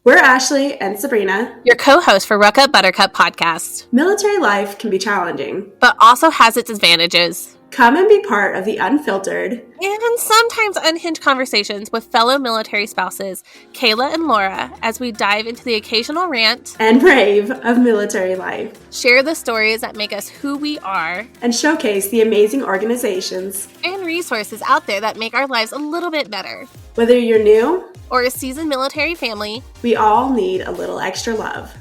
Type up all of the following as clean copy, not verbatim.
We're Ashley and Sabrina, your co-host for Ruck Up Buttercup podcast. Military life can be challenging, but also has its advantages. Come and be part of the unfiltered and sometimes unhinged conversations with fellow military spouses, Kayla and Laura, as we dive into the occasional rant and brave of military life. Share the stories that make us who we are, and showcase the amazing organizations and resources out there that make our lives a little bit better. Whether you're new or a seasoned military family, we all need a little extra love.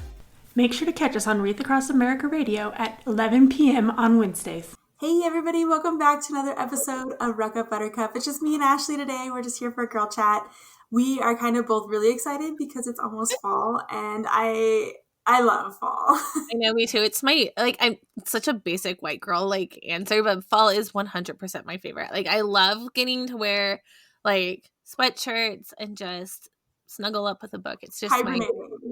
Make sure to catch us on Wreath Across America Radio at 11 p.m. on Wednesdays. Hey everybody, welcome back to another episode of Ruck Up Buttercup. It's just me and Ashley today. We're just here for a girl chat. We are kind of both really excited because it's almost fall, and I love fall. I know, me too. It's I'm such a basic white girl answer, but fall is 100% my favorite. I love getting to wear sweatshirts and just snuggle up with a book. It's just going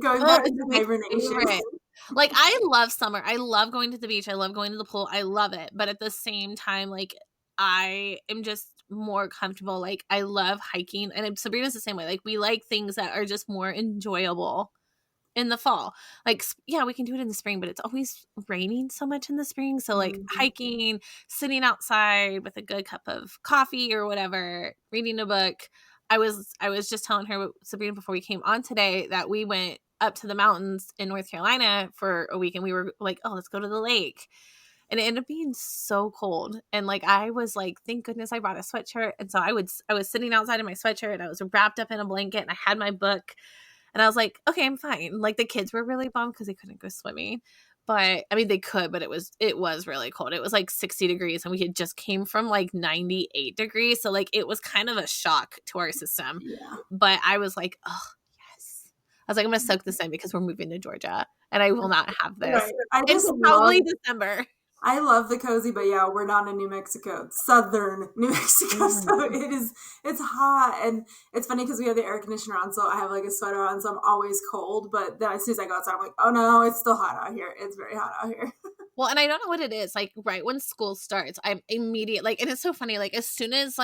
back to hibernation. I love summer. I love going to the beach. I love going to the pool. I love it. But at the same time, I am just more comfortable. I love hiking. And Sabrina's the same way. We like things that are just more enjoyable in the fall. Yeah, we can do it in the spring, but it's always raining so much in the spring. So hiking, sitting outside with a good cup of coffee or whatever, reading a book. I was just telling her, Sabrina, before we came on today, that we went up to the mountains in North Carolina for a week, and we were like, oh, let's go to the lake. And it ended up being so cold. And I was thank goodness I brought a sweatshirt. And so I was sitting outside in my sweatshirt, and I was wrapped up in a blanket, and I had my book. And I was like, okay, I'm fine. The kids were really bummed because they couldn't go swimming. But I mean, they could, but it was really cold. It was 60 degrees, and we had just came from 98 degrees. So it was kind of a shock to our system. Yeah. But I was like, oh, yes. I was like, I'm going to soak this in because we're moving to Georgia, and I will not have this. Right. It's probably December. I love the cozy, but yeah, we're not in New Mexico, southern New Mexico, so it's hot, and it's funny because we have the air conditioner on, so I have a sweater on, so I'm always cold, but then as soon as I go outside, I'm like, oh no, it's still hot out here. It's very hot out here. Well, and I don't know what it is, right when school starts, I'm immediate, and it's so funny, as soon as,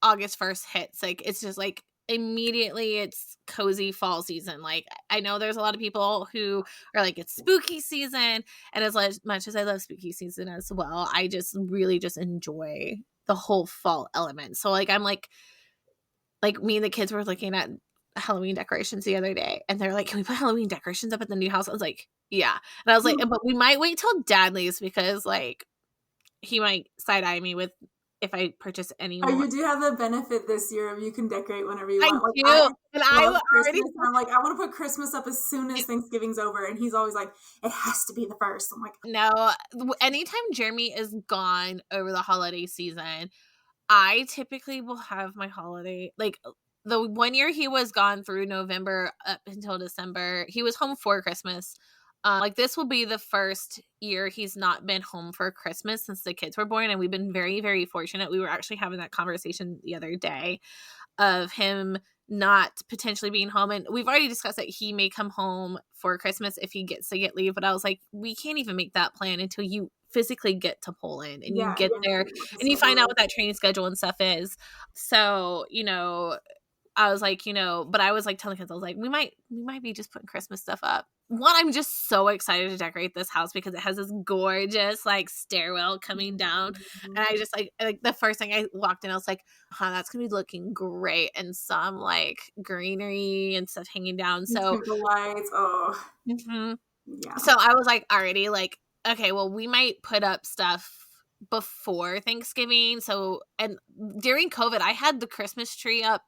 August 1st hits, it's just, immediately it's cozy fall season. I know there's a lot of people who are it's spooky season, and as much as I love spooky season as well, I just really just enjoy the whole fall element. So I'm me and the kids were looking at Halloween decorations the other day, and they're like, can we put Halloween decorations up at the new house? I was like, yeah. And I was like, but we might wait till Dad leaves because he might side-eye me with if I purchase any more. You do have the benefit this year of you can decorate whenever you want. I want to put Christmas up as soon as Thanksgiving's over, and he's always like, it has to be the first. I'm like, no. Anytime Jeremy is gone over the holiday season, I typically will have my holiday, the 1 year he was gone through November up until December, he was home for Christmas. This will be the first year he's not been home for Christmas since the kids were born, and we've been very, very fortunate. We were actually having that conversation the other day of him not potentially being home, and we've already discussed that he may come home for Christmas if he gets to get leave, but I was like, we can't even make that plan until you physically get to Poland and you get there and you find out what that training schedule and stuff is. So, I was like, but I was telling kids, I was like, we might be just putting Christmas stuff up. One, I'm just so excited to decorate this house because it has this gorgeous stairwell coming down. And I just the first thing I walked in, I was like, that's going to be looking great. And some greenery and stuff hanging down. So the lights. Oh, yeah. So I was already okay, well, we might put up stuff before Thanksgiving. So, and during COVID, I had the Christmas tree up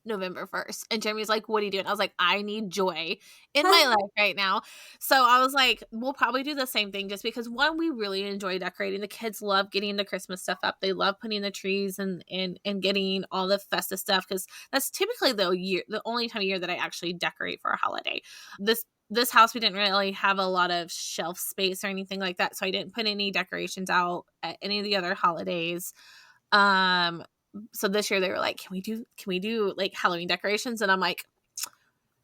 November 1st, and Jeremy's like, what are you doing? I was like, I need joy in my life right now. So I was like, we'll probably do the same thing, just because one, we really enjoy decorating. The kids love getting the Christmas stuff up. They love putting the trees and getting all the festive stuff, because that's typically the only time of year that I actually decorate for a holiday. This house, we didn't really have a lot of shelf space or anything like that, so I didn't put any decorations out at any of the other holidays. So this year they were like, can we do Halloween decorations? And I'm like,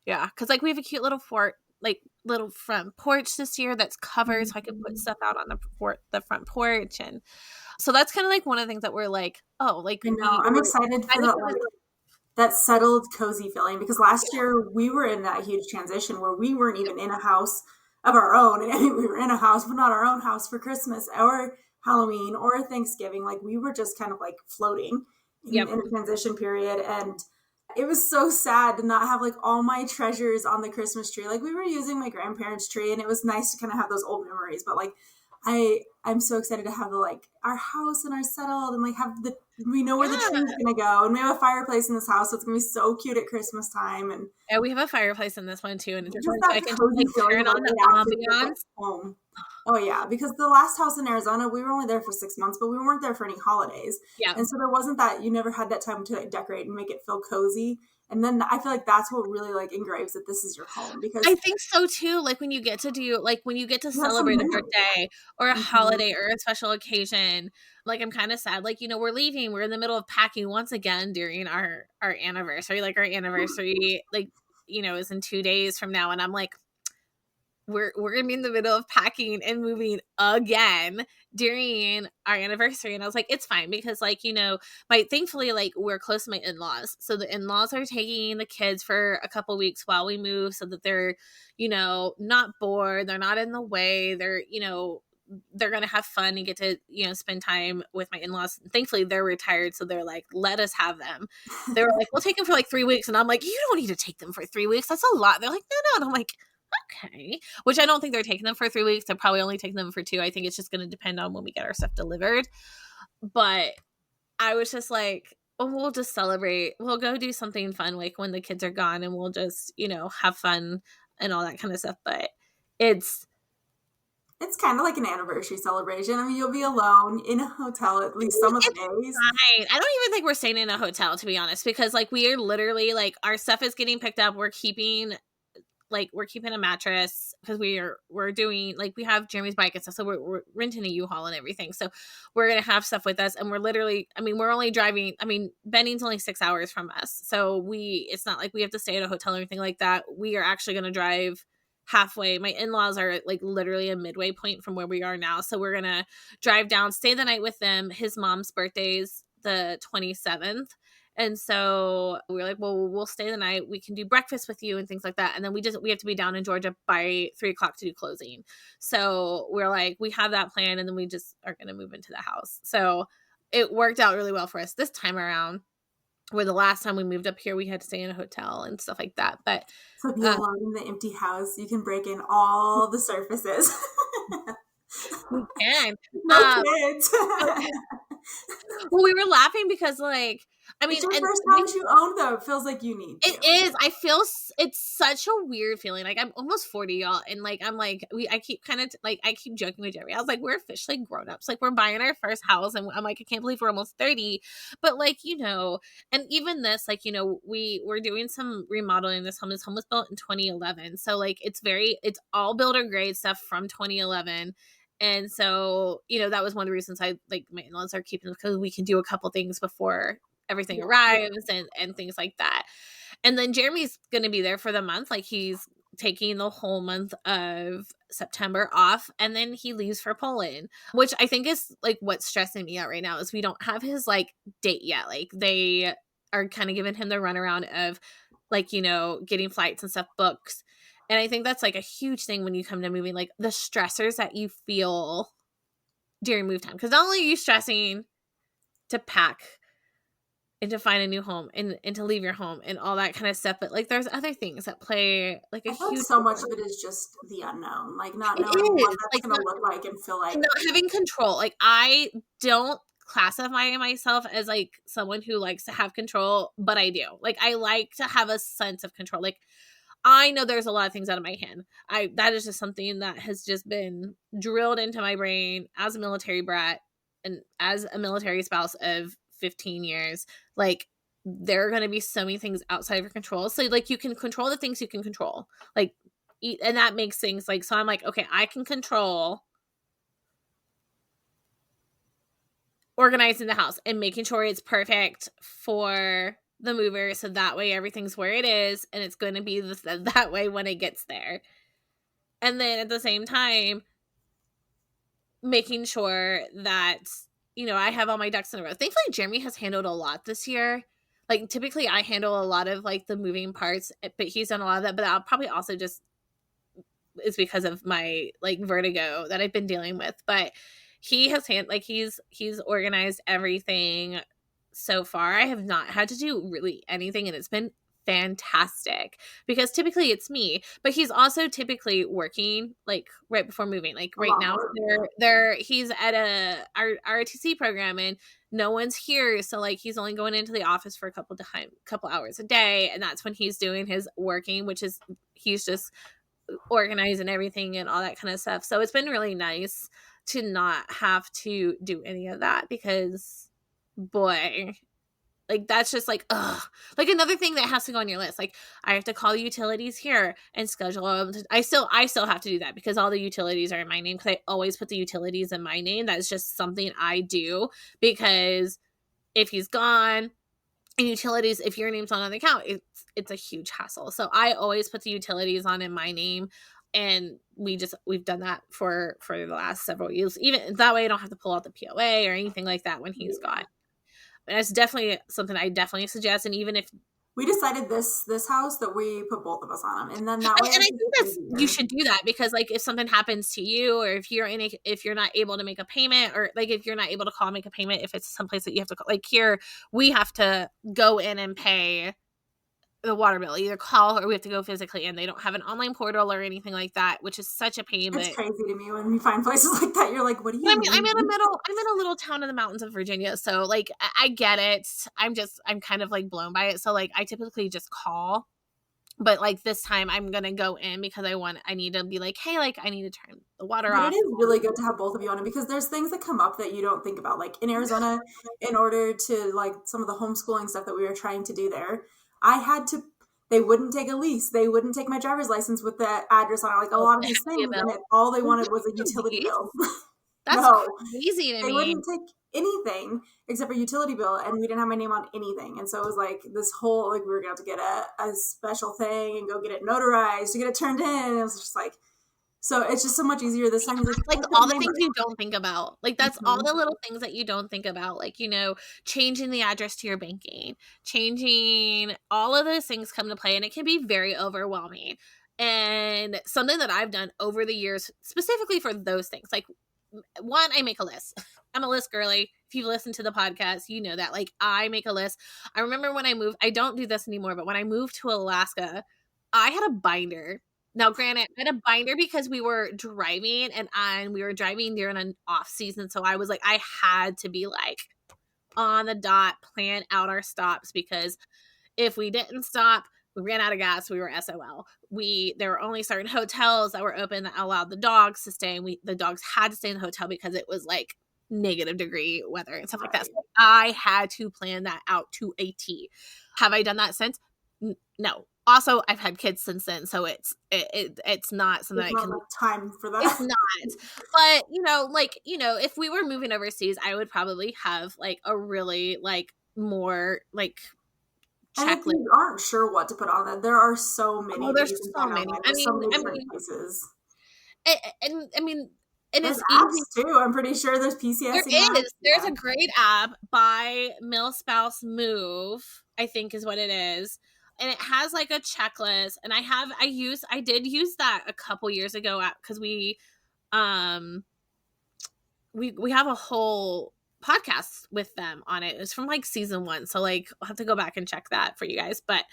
yeah, because we have a cute little little front porch this year that's covered, so I can put stuff out on the front porch. And so that's kind of one of the things that we're like, oh, I know, I'm excited for that. that settled, cozy feeling. Because last year we were in that huge transition where we weren't even in a house of our own. And I mean, we were in a house, but not our own house for Christmas or Halloween or Thanksgiving. Like we were just kind of like floating Yep. in a transition period. And it was so sad to not have like all my treasures on the Christmas tree. Like we were using my grandparents' tree, and it was nice to kind of have those old memories. But like I'm so excited to have the like our house and our settled and like have we know where the tree's gonna go, and we have a fireplace in this house, so it's gonna be so cute at Christmas time. And yeah, we have a fireplace in this one too, and just that I can cozy just, like, feeling turn of on the like ambiance. home. Oh yeah, because the last house in Arizona, we were only there for 6 months, but we weren't there for any holidays, Yeah, and so there wasn't that. You never had that time to like decorate and make it feel cozy. And then I feel like that's what really like engraves that this is your home, because I think so too. Like when you get to do, like when you get to you have some celebrate a memories. birthday or a Mhm. holiday or a special occasion, like I'm kind of sad. Like, you know, we're leaving. We're in the middle of packing once again during our anniversary. Like our anniversary, like, you know, is in 2 days from now, and I'm like, we're gonna be in the middle of packing and moving again during our anniversary. And I was like, it's fine, because like, you know, my thankfully, like, we're close to my in-laws, so the in-laws are taking the kids for a couple weeks while we move, so that they're, you know, not bored, they're not in the way, they're, you know, they're gonna have fun and get to, you know, spend time with my in-laws. Thankfully they're retired, so they're like, let us have them. They were like, we'll take them for like 3 weeks, and I'm like, you don't need to take them for 3 weeks, that's a lot. They're like, no, and I'm like, okay. Which I don't think they're taking them for 3 weeks. They're probably only taking them for 2. I think it's just going to depend on when we get our stuff delivered. But I was just like, oh, we'll just celebrate. We'll go do something fun, like when the kids are gone, and we'll just, you know, have fun and all that kind of stuff. But it's It's kind of like an anniversary celebration. I mean, you'll be alone in a hotel at least some of the it's days. fine. I don't even think we're staying in a hotel, to be honest, because like we are literally like, our stuff is getting picked up. We're keeping a mattress, because we're doing, like, we have Jeremy's bike and stuff, so we're renting a U-Haul and everything, so we're gonna have stuff with us. And we're literally, I mean, we're only driving, I mean, Benning's only 6 hours from us, so it's not like we have to stay at a hotel or anything like that. We are actually gonna drive halfway. My in-laws are like literally a midway point from where we are now, so we're gonna drive down, stay the night with them. His mom's birthday's the 27th, and so we were like, well, we'll stay the night. We can do breakfast with you and things like that. And then we have to be down in Georgia by 3:00 to do closing. So we're like, we have that plan, and then we just are going to move into the house. So it worked out really well for us this time around, where the last time we moved up here, we had to stay in a hotel and stuff like that. But So be alone in the empty house. You can break in all the surfaces. we can. No kids. Well, we were laughing because, like, I mean, It's your and first house you own, though. It feels like you need to. it is. I feel it's such a weird feeling. Like, I'm almost 40, y'all, and like I'm like, I keep kind of like, I keep joking with Jerry. I was like, we're officially grown ups. Like, we're buying our first house, and I'm like, I can't believe we're almost 30. But like, you know, and even this, like, you know, we're doing some remodeling. This home was built in 2011, so like it's all builder grade stuff from 2011. And so, you know, that was one of the reasons I like my in-laws are keeping them, because we can do a couple things before everything arrives and things like that. And then Jeremy's going to be there for the month. Like, he's taking the whole month of September off, and then he leaves for Poland, which I think is like what's stressing me out right now, is we don't have his like date yet. Like, they are kind of giving him the runaround of, like, you know, getting flights and stuff booked. And I think that's like a huge thing when you come to moving, like the stressors that you feel during move time. Because not only are you stressing to pack and to find a new home and to leave your home and all that kind of stuff, but like there's other things that play like a I feel like huge so much role. of it is just the unknown, like not It knowing what is that's like going to look like and feel like. not having control. Like, I don't classify myself as like someone who likes to have control, but I do. Like, I like to have a sense of control. Like, I know there's a lot of things out of my hand. That is just something that has just been drilled into my brain as a military brat and as a military spouse of 15 years. Like, there are going to be so many things outside of your control. So like, you can control the things you can control. Like, and that makes things like, so I'm like, okay, I can control organizing the house and making sure it's perfect for the mover, so that way everything's where it is and it's going to be that way when it gets there. And then at the same time, making sure that, you know, I have all my ducks in a row. Thankfully, Jeremy has handled a lot this year. like typically I handle a lot of like the moving parts, but he's done a lot of that. But I'll probably also just is because of my like vertigo that I've been dealing with. But he has he's organized everything so far. I have not had to do really anything, and it's been fantastic because typically it's me, but he's also typically working like right before moving. Like right now he's at a ROTC program and no one's here, so like he's only going into the office for a couple hours a day, and that's when he's doing his working, which is he's just organizing everything and all that kind of stuff. So it's been really nice to not have to do any of that because boy, like that's just like ugh. Like another thing that has to go on your list. Like I have to call utilities here and schedule them. I still have to do that because all the utilities are in my name because I always put the utilities in my name. That's just something I do because if he's gone, and utilities, if your name's on the account, it's a huge hassle. So I always put the utilities on in my name, and we've done that for the last several years. Even that way, I don't have to pull out the POA or anything like that when he's gone. And it's definitely something I definitely suggest. And even if we decided this house that we put both of us on them, and then that way. And I think you should do that because, like, if something happens to you, or if you're not able to make a payment, or like if you're not able to call and make a payment, if it's someplace that you have to call, like here, we have to go in and pay the water bill, either call or we have to go physically in. They don't have an online portal or anything like that, which is such a pain. It's crazy to me when you find places like that. You're like, what do you mean? I'm in a little town in the mountains of Virginia. So like, I get it. I'm kind of like blown by it. So like, I typically just call, but like this time I'm going to go in because I need to be like, hey, like I need to turn the water off. It is really good to have both of you on it because there's things that come up that you don't think about. Like in Arizona, in order to like some of the homeschooling stuff that we were trying to do there, they wouldn't take a lease. They wouldn't take my driver's license with the address on it. Like a lot of these things. And all they wanted was a utility bill. That's crazy to me. They wouldn't take anything except for utility bill, and we didn't have my name on anything. And so it was like this whole, like we were going to have to get a special thing and go get it notarized to get it turned in. And it was just like, so it's just so much easier this time. Like all the things you don't think about. Like that's all the little things that you don't think about. Like, you know, changing the address to your banking, changing all of those things come to play, and it can be very overwhelming. And something that I've done over the years, specifically for those things, like one, I make a list. I'm a list girly. If you've listened to the podcast, you know that. Like I make a list. I remember when I moved, I don't do this anymore, but when I moved to Alaska, I had a binder. Now, granted, I had a binder because we were driving and we were driving during an off season. So I was like, I had to be like on the dot, plan out our stops because if we didn't stop, we ran out of gas. We were SOL. There were only certain hotels that were open that allowed the dogs to stay. And the dogs had to stay in the hotel because it was like -degree weather and stuff like that. So I had to plan that out to a T. Have I done that since? No. Also, I've had kids since then, so it's not something I can time for that. It's not. But if we were moving overseas, I would probably have like a really like more like checklist. And if you aren't sure what to put on that, there are so many. Oh, there's so many. I mean, places. And I mean, and there's it's apps easy too. I'm pretty sure there's PCS. There's a great app by Milspouse Move, I think is what it is. And it has like a checklist, and I did use that a couple years ago because we have a whole podcast with them on it. It was from like season 1. So like I'll have to go back and check that for you guys. But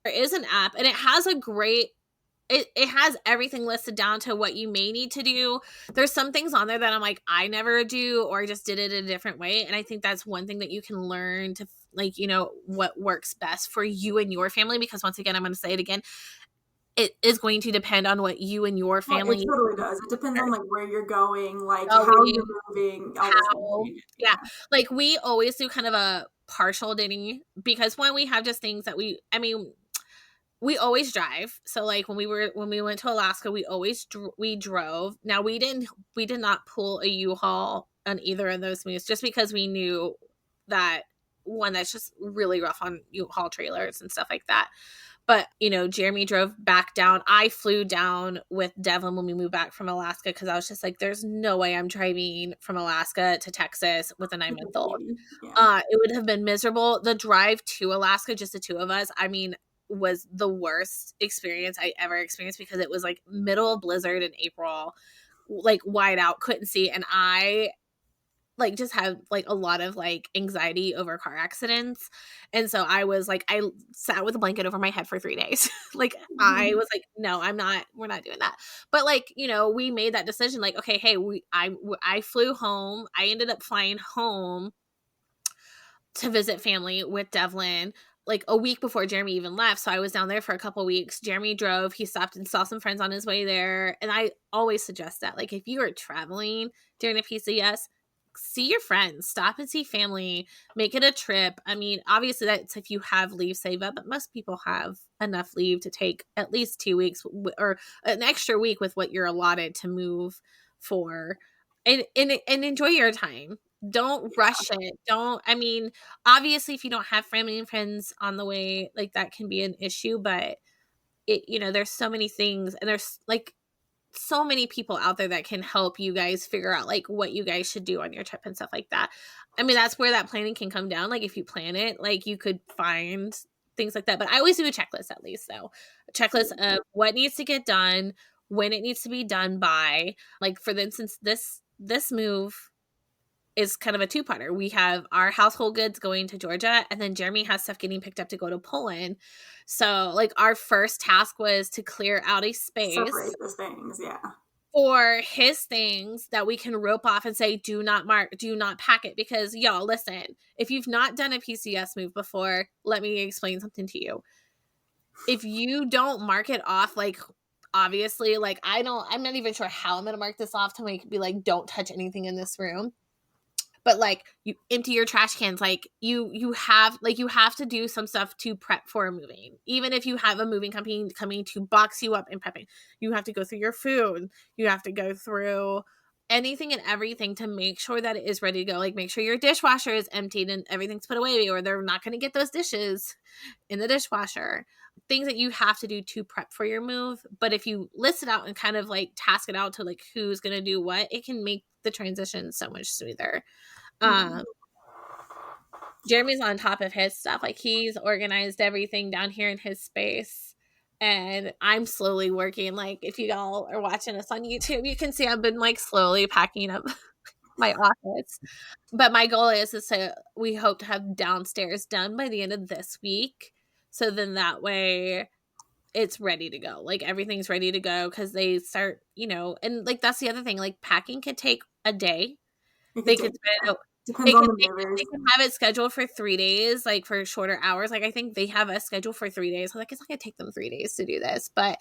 there is an app, and it has it has everything listed down to what you may need to do. There's some things on there that I'm like, I never do, or I just did it a different way. And I think that's one thing that you can learn to like, you know, what works best for you and your family. Because once again, I'm going to say it again, it is going to depend on what you and your family. It totally does. It depends on like where you're going, like how you're moving. Yeah. Like we always do kind of a partial dating because when we have just things that we always drive. So like when we went to Alaska, we drove. Now we did not pull a U-Haul on either of those moves just because we knew that one, that's just really rough on U-Haul trailers and stuff like that. But, you know, Jeremy drove back down. I flew down with Devlin when we moved back from Alaska because I was just like, there's no way I'm driving from Alaska to Texas with a 9-month-old. Yeah. It would have been miserable. The drive to Alaska, just the two of us, I mean, was the worst experience I ever experienced because it was like middle of blizzard in April, like wide out, couldn't see. And I like just had like a lot of like anxiety over car accidents. And so I was like, I sat with a blanket over my head for 3 days. Like I was like, no, we're not doing that. But like, you know, we made that decision like, okay, hey, I flew home. I ended up flying home to visit family with Devlin like a week before Jeremy even left. So I was down there for a couple weeks. Jeremy drove. He stopped and saw some friends on his way there. And I always suggest that, like, if you are traveling during a PCS, see your friends, stop and see family, make it a trip. I mean, obviously that's if you have leave saved up, but most people have enough leave to take at least 2 weeks or an extra week with what you're allotted to move for, and enjoy your time. Don't rush it. I mean, obviously if you don't have family and friends on the way, like that can be an issue, but it, you know, there's so many things and there's like so many people out there that can help you guys figure out like what you guys should do on your trip and stuff like that. I mean, that's where that planning can come down. Like if you plan it, like you could find things like that. But I always do a checklist at least. So a checklist of what needs to get done, when it needs to be done by. Like for instance, this move is kind of a two-parter. We have our household goods going to Georgia, and then Jeremy has stuff getting picked up to go to Poland. So, like, our first task was to clear out a space. Separate those things, yeah. For his things that we can rope off and say, do not pack it. Because, y'all, listen, if you've not done a PCS move before, let me explain something to you. If you don't mark it off, like, obviously, like, I'm not even sure how I'm going to mark this off to make be like, don't touch anything in this room. But like you empty your trash cans, like you have to do some stuff to prep for moving. Even if you have a moving company coming to box you up and prepping, you have to go through your food. You have to go through anything and everything to make sure that it is ready to go. Like make sure your dishwasher is emptied and everything's put away, or they're not going to get those dishes in the dishwasher. Things that you have to do to prep for your move. But if you list it out and kind of like task it out to like who's going to do what, it can make the transition so much smoother. Jeremy's on top of his stuff. Like he's organized everything down here in his space. And I'm slowly working. Like if you all are watching us on YouTube, you can see I've been like slowly packing up my office. But my goal is we hope to have downstairs done by the end of this week. So then that way it's ready to go. Like everything's ready to go because they start, you know, and like that's the other thing. Like packing could take a day. They can have it scheduled for 3 days, like for shorter hours. Like I think they have a schedule for 3 days. Like it's not gonna take them 3 days to do this, but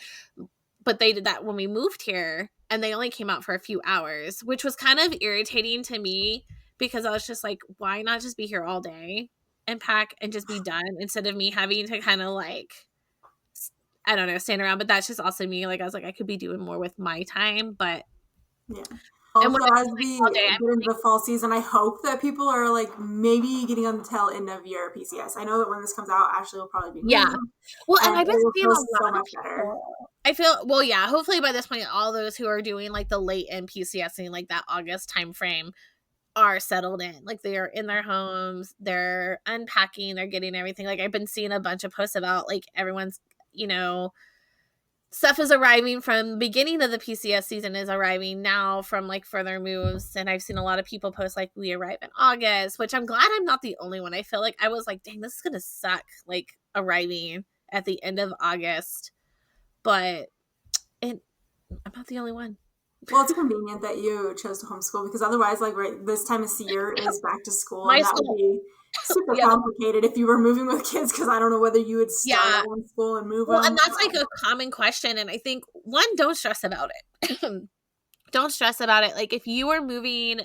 they did that when we moved here, and they only came out for a few hours, which was kind of irritating to me because I was just like, why not just be here all day and pack and just be done instead of me having to kind of like, I don't know, stand around. But that's just also me. Like I was like, I could be doing more with my time, but yeah. Also, as we get into the fall season, I hope that people are like maybe getting on the tail end of your PCS. I know that when this comes out, Ashley will probably be Well, and I've been seeing so much better. I feel hopefully by this point, all those who are doing like the late end PCSing, like that August time frame, are settled in. Like they are in their homes, they're unpacking, they're getting everything. Like I've been seeing a bunch of posts about like everyone's, you know, stuff is arriving from beginning of the PCS season is arriving now from like further moves. And I've seen a lot of people post like we arrive in August, which I'm glad I'm not the only one. I feel like I was like, dang, this is going to suck. Like arriving at the end of August, but I'm not the only one. Well, it's convenient that you chose to homeschool because otherwise, like this time of year is back to school, and that would be super complicated if you were moving with kids because I don't know whether you would start on school and move on. And that's like a common question, and I think don't stress about it. Don't stress about it. Like if you are moving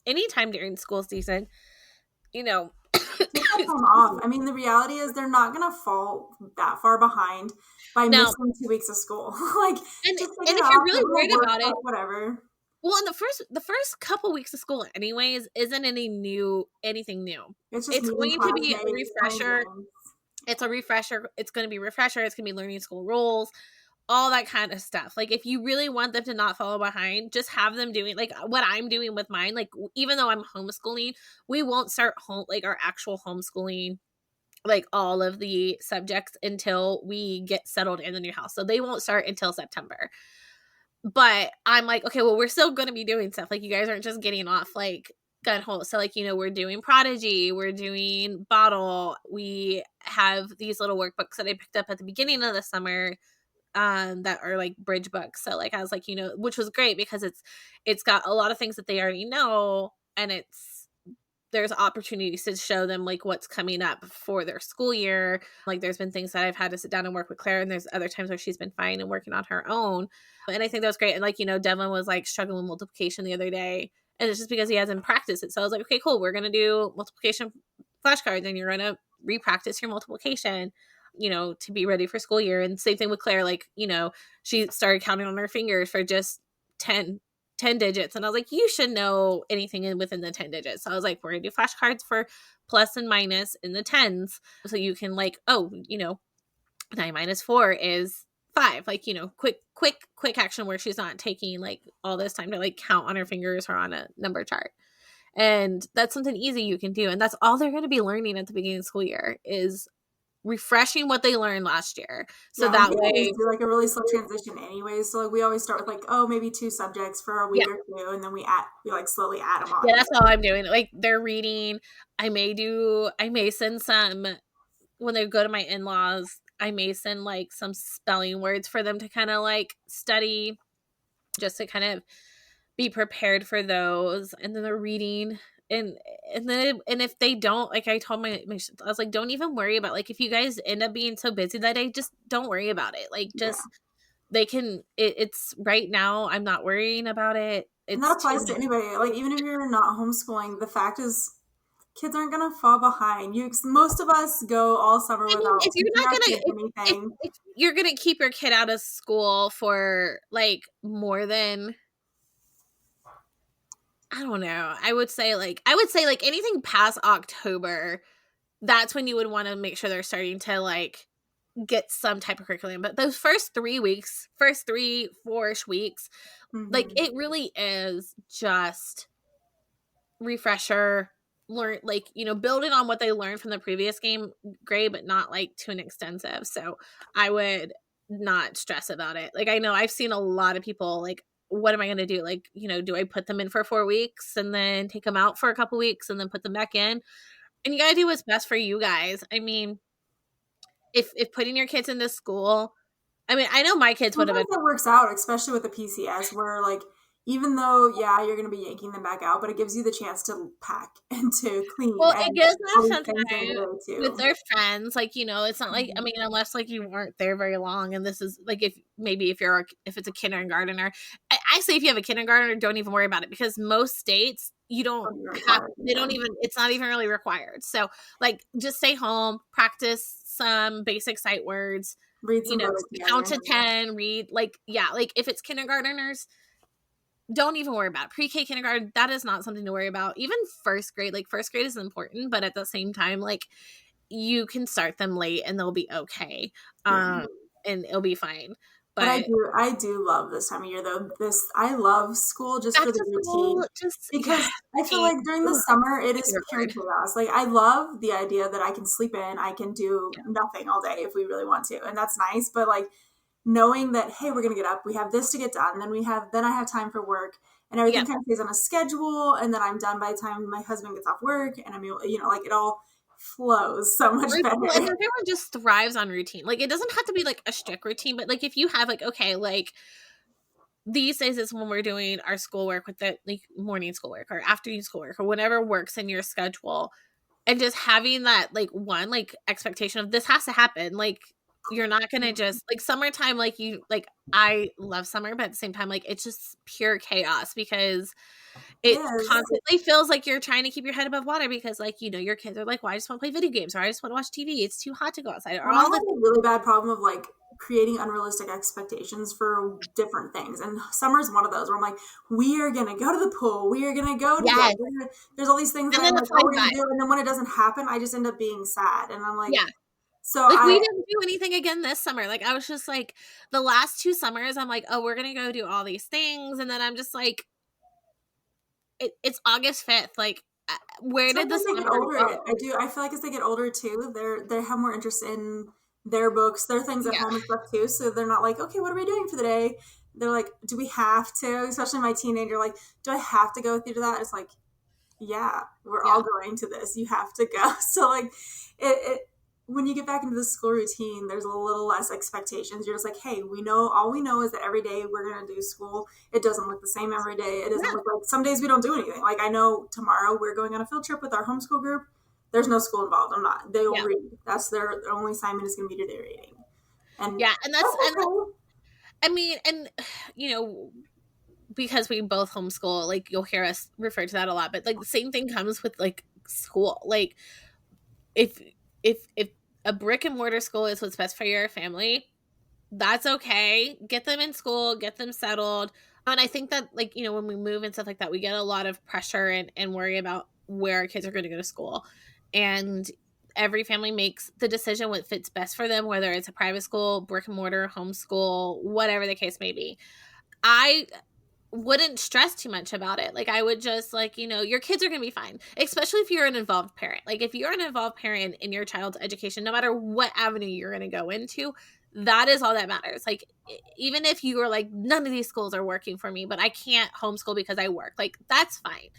anytime during school season, you know. Off. I mean, the reality is they're not going to fall that far behind by missing 2 weeks of school. Like, and if you're really worried about it, whatever. Well, and the first couple weeks of school, anyways, isn't anything new. It's going to be a refresher. It's a refresher. It's going to be refresher. It's going to be learning school rules, all that kind of stuff. Like, if you really want them to not follow behind, just have them doing like what I'm doing with mine. Like, even though I'm homeschooling, we won't start like our actual homeschooling, like all of the subjects, until we get settled in the new house. So they won't start until September. But I'm like, okay, well, we're still going to be doing stuff. Like, you guys aren't just getting off like gun hole. So, like, we're doing Prodigy, we're doing Bottle. We have these little workbooks that I picked up at the beginning of the summer, that are like bridge books. So, like, I was like, which was great because it's got a lot of things that they already know, and there's opportunities to show them like what's coming up for their school year. Like, there's been things that I've had to sit down and work with Claire, and there's other times where she's been fine and working on her own. And I think that was great. And like, Devin was like struggling with multiplication the other day, and it's just because he hasn't practiced it. So I was like, okay, cool. We're going to do multiplication flashcards, and you're going to re-practice your multiplication, to be ready for school year. And same thing with Claire. Like, she started counting on her fingers for just 10 digits. And I was like, you should know anything within the 10 digits. So I was like, we're going to do flashcards for plus and minus in the tens. So you can like, 9 minus 4 is 5. Like, quick action where she's not taking like all this time to like count on her fingers or on a number chart. And that's something easy you can do. And that's all they're going to be learning at the beginning of the school year, is refreshing what they learned last year. So that way, do like a really slow transition anyways. So like, we always start with like, maybe 2 subjects for a week or 2, and then we like slowly add them on. Yeah, that's all I'm doing. Like, they're reading. I may send some, when they go to my in-laws, I may send like some spelling words for them to kind of like study, just to kind of be prepared for those. And then they're reading. And if they don't, like, I told I was like, don't even worry about, like, if you guys end up being so busy that day, just don't worry about it. Like, just, they can, it's right now, I'm not worrying about it. And that applies to anybody. Like, even if you're not homeschooling, the fact is, kids aren't going to fall behind. Most of us go all summer without if you're not anything. If you're going to keep your kid out of school for, like, more than, I don't know. I would say like anything past October, that's when you would want to make sure they're starting to like get some type of curriculum. But those first 3 weeks, 4-ish weeks, like, it really is just refresher, learn, like, building on what they learned from the previous game grade, but not like to an extensive. So I would not stress about it. Like, I know I've seen a lot of people like, what am I going to do? Like, do I put them in for 4 weeks and then take them out for a couple weeks and then put them back in? And you got to do what's best for you guys. I mean, if putting your kids into school, I mean, I know my kids would have been. That works out, especially with the PCS, where like, even though, you're going to be yanking them back out, but it gives you the chance to pack and to clean. Well, it gives them some time with their friends. Like, it's not like, I mean, unless like you weren't there very long, and this is like, if it's a kindergartner, I say if you have a kindergartner, don't even worry about it, because most states, you don't have, it's not even really required. So like, just stay home, practice some basic sight words, read some count to 10, read, like, like if it's kindergartners, don't even worry about it. Pre-K, kindergarten, that is not something to worry about. Even first grade, like, first grade is important, but at the same time, like, you can start them late and they'll be okay. And it'll be fine. But I do love this time of year, though. I love school just for the routine. Because I feel like during the summer, it is pure chaos. Like, I love the idea that I can sleep in, I can do nothing all day if we really want to. And that's nice. But like, knowing that, hey, we're going to get up, we have this to get done, and then I have time for work, and everything kind of stays on a schedule, and then I'm done by the time my husband gets off work, and I'm able, like, it all flows so much better. And everyone just thrives on routine. Like, it doesn't have to be like a strict routine, but like, if you have like, okay, like, these days is when we're doing our schoolwork with the like morning schoolwork or afternoon schoolwork or whatever works in your schedule, and just having that like one like expectation of this has to happen. Like, you're not going to just like summertime, like I love summer, but at the same time, like, it's just pure chaos because it constantly feels like you're trying to keep your head above water because like, your kids are like, well, I just want to play video games, or I just want to watch TV. It's too hot to go outside. Or I have a really bad problem of like creating unrealistic expectations for different things. And summer's one of those where I'm like, we are going to go to the pool. We are going to go there's all these things that I'm like, oh, we're going to do. And then when it doesn't happen, I just end up being sad. And I'm like, So like we didn't do anything again this summer. Like I was just like, the last 2 summers, I'm like, oh, we're gonna go do all these things, and then I'm just like, it's August 5th. Like, where did the sometimes they get summer older. go? I feel like as they get older too, they have more interest in their books, their things at Yeah. home and stuff too. So they're not like, okay, what are we doing for the day? They're like, do we have to? Especially my teenager, like, do I have to go with you to that? It's like, yeah, we're all going to this. You have to go. So like, it when you get back into the school routine, there's a little less expectations. You're just like, hey, all we know is that every day we're going to do school. It doesn't look the same every day. It doesn't look like, some days we don't do anything. Like I know tomorrow we're going on a field trip with our homeschool group. There's no school involved. I'm not. They will read. That's their only assignment is going to be today reading. And and that's okay. and I mean, and you know, because we both homeschool, like you'll hear us refer to that a lot, but like the same thing comes with like school. Like if a brick and mortar school is what's best for your family, that's okay. Get them in school, get them settled. And I think that, like, you know, when we move and stuff like that, we get a lot of pressure and worry about where our kids are going to go to school. And every family makes the decision what fits best for them, whether it's a private school, brick and mortar, homeschool, whatever the case may be. I wouldn't stress too much about it. Like I would just like, you know, your kids are going to be fine, especially if you're an involved parent. Like if you're an involved parent in your child's education, no matter what avenue you're going to go into, that is all that matters. Like even if you are like, none of these schools are working for me, but I can't homeschool because I work, like that's fine.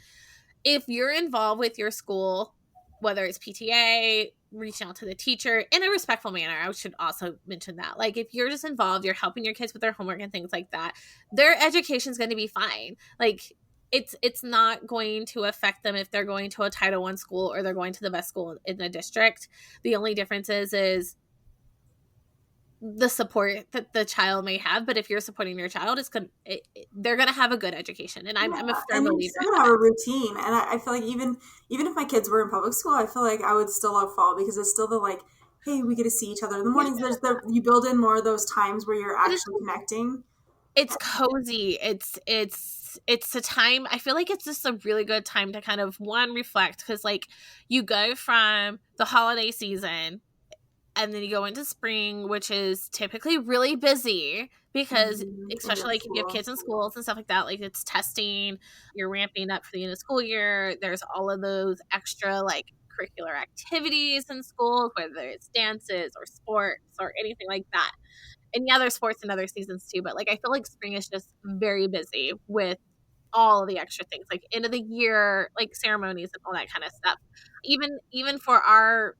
If you're involved with your school, whether it's PTA, reaching out to the teacher in a respectful manner. I should also mention that. Like if you're just involved, you're helping your kids with their homework and things like that, their education is going to be fine. Like it's not going to affect them if they're going to a Title I school or they're going to the best school in the district. The only difference is the support that the child may have, but if you're supporting your child, they're going to have a good education. And I'm a firm believer. You're still gonna have a routine, and I feel like even if my kids were in public school, I feel like I would still love fall because it's still the like, hey, we get to see each other in the mornings. You build in more of those times where you're actually connecting. It's cozy. It's a time. I feel like it's just a really good time to kind of reflect, because like you go from the holiday season. And then you go into spring, which is typically really busy because especially like if you have kids in schools and stuff like that, like it's testing, you're ramping up for the end of school year. There's all of those extra like curricular activities in schools, whether it's dances or sports or anything like that. And yeah, there's sports in other seasons too, but like I feel like spring is just very busy with all the extra things, like end of the year, like ceremonies and all that kind of stuff. Even for our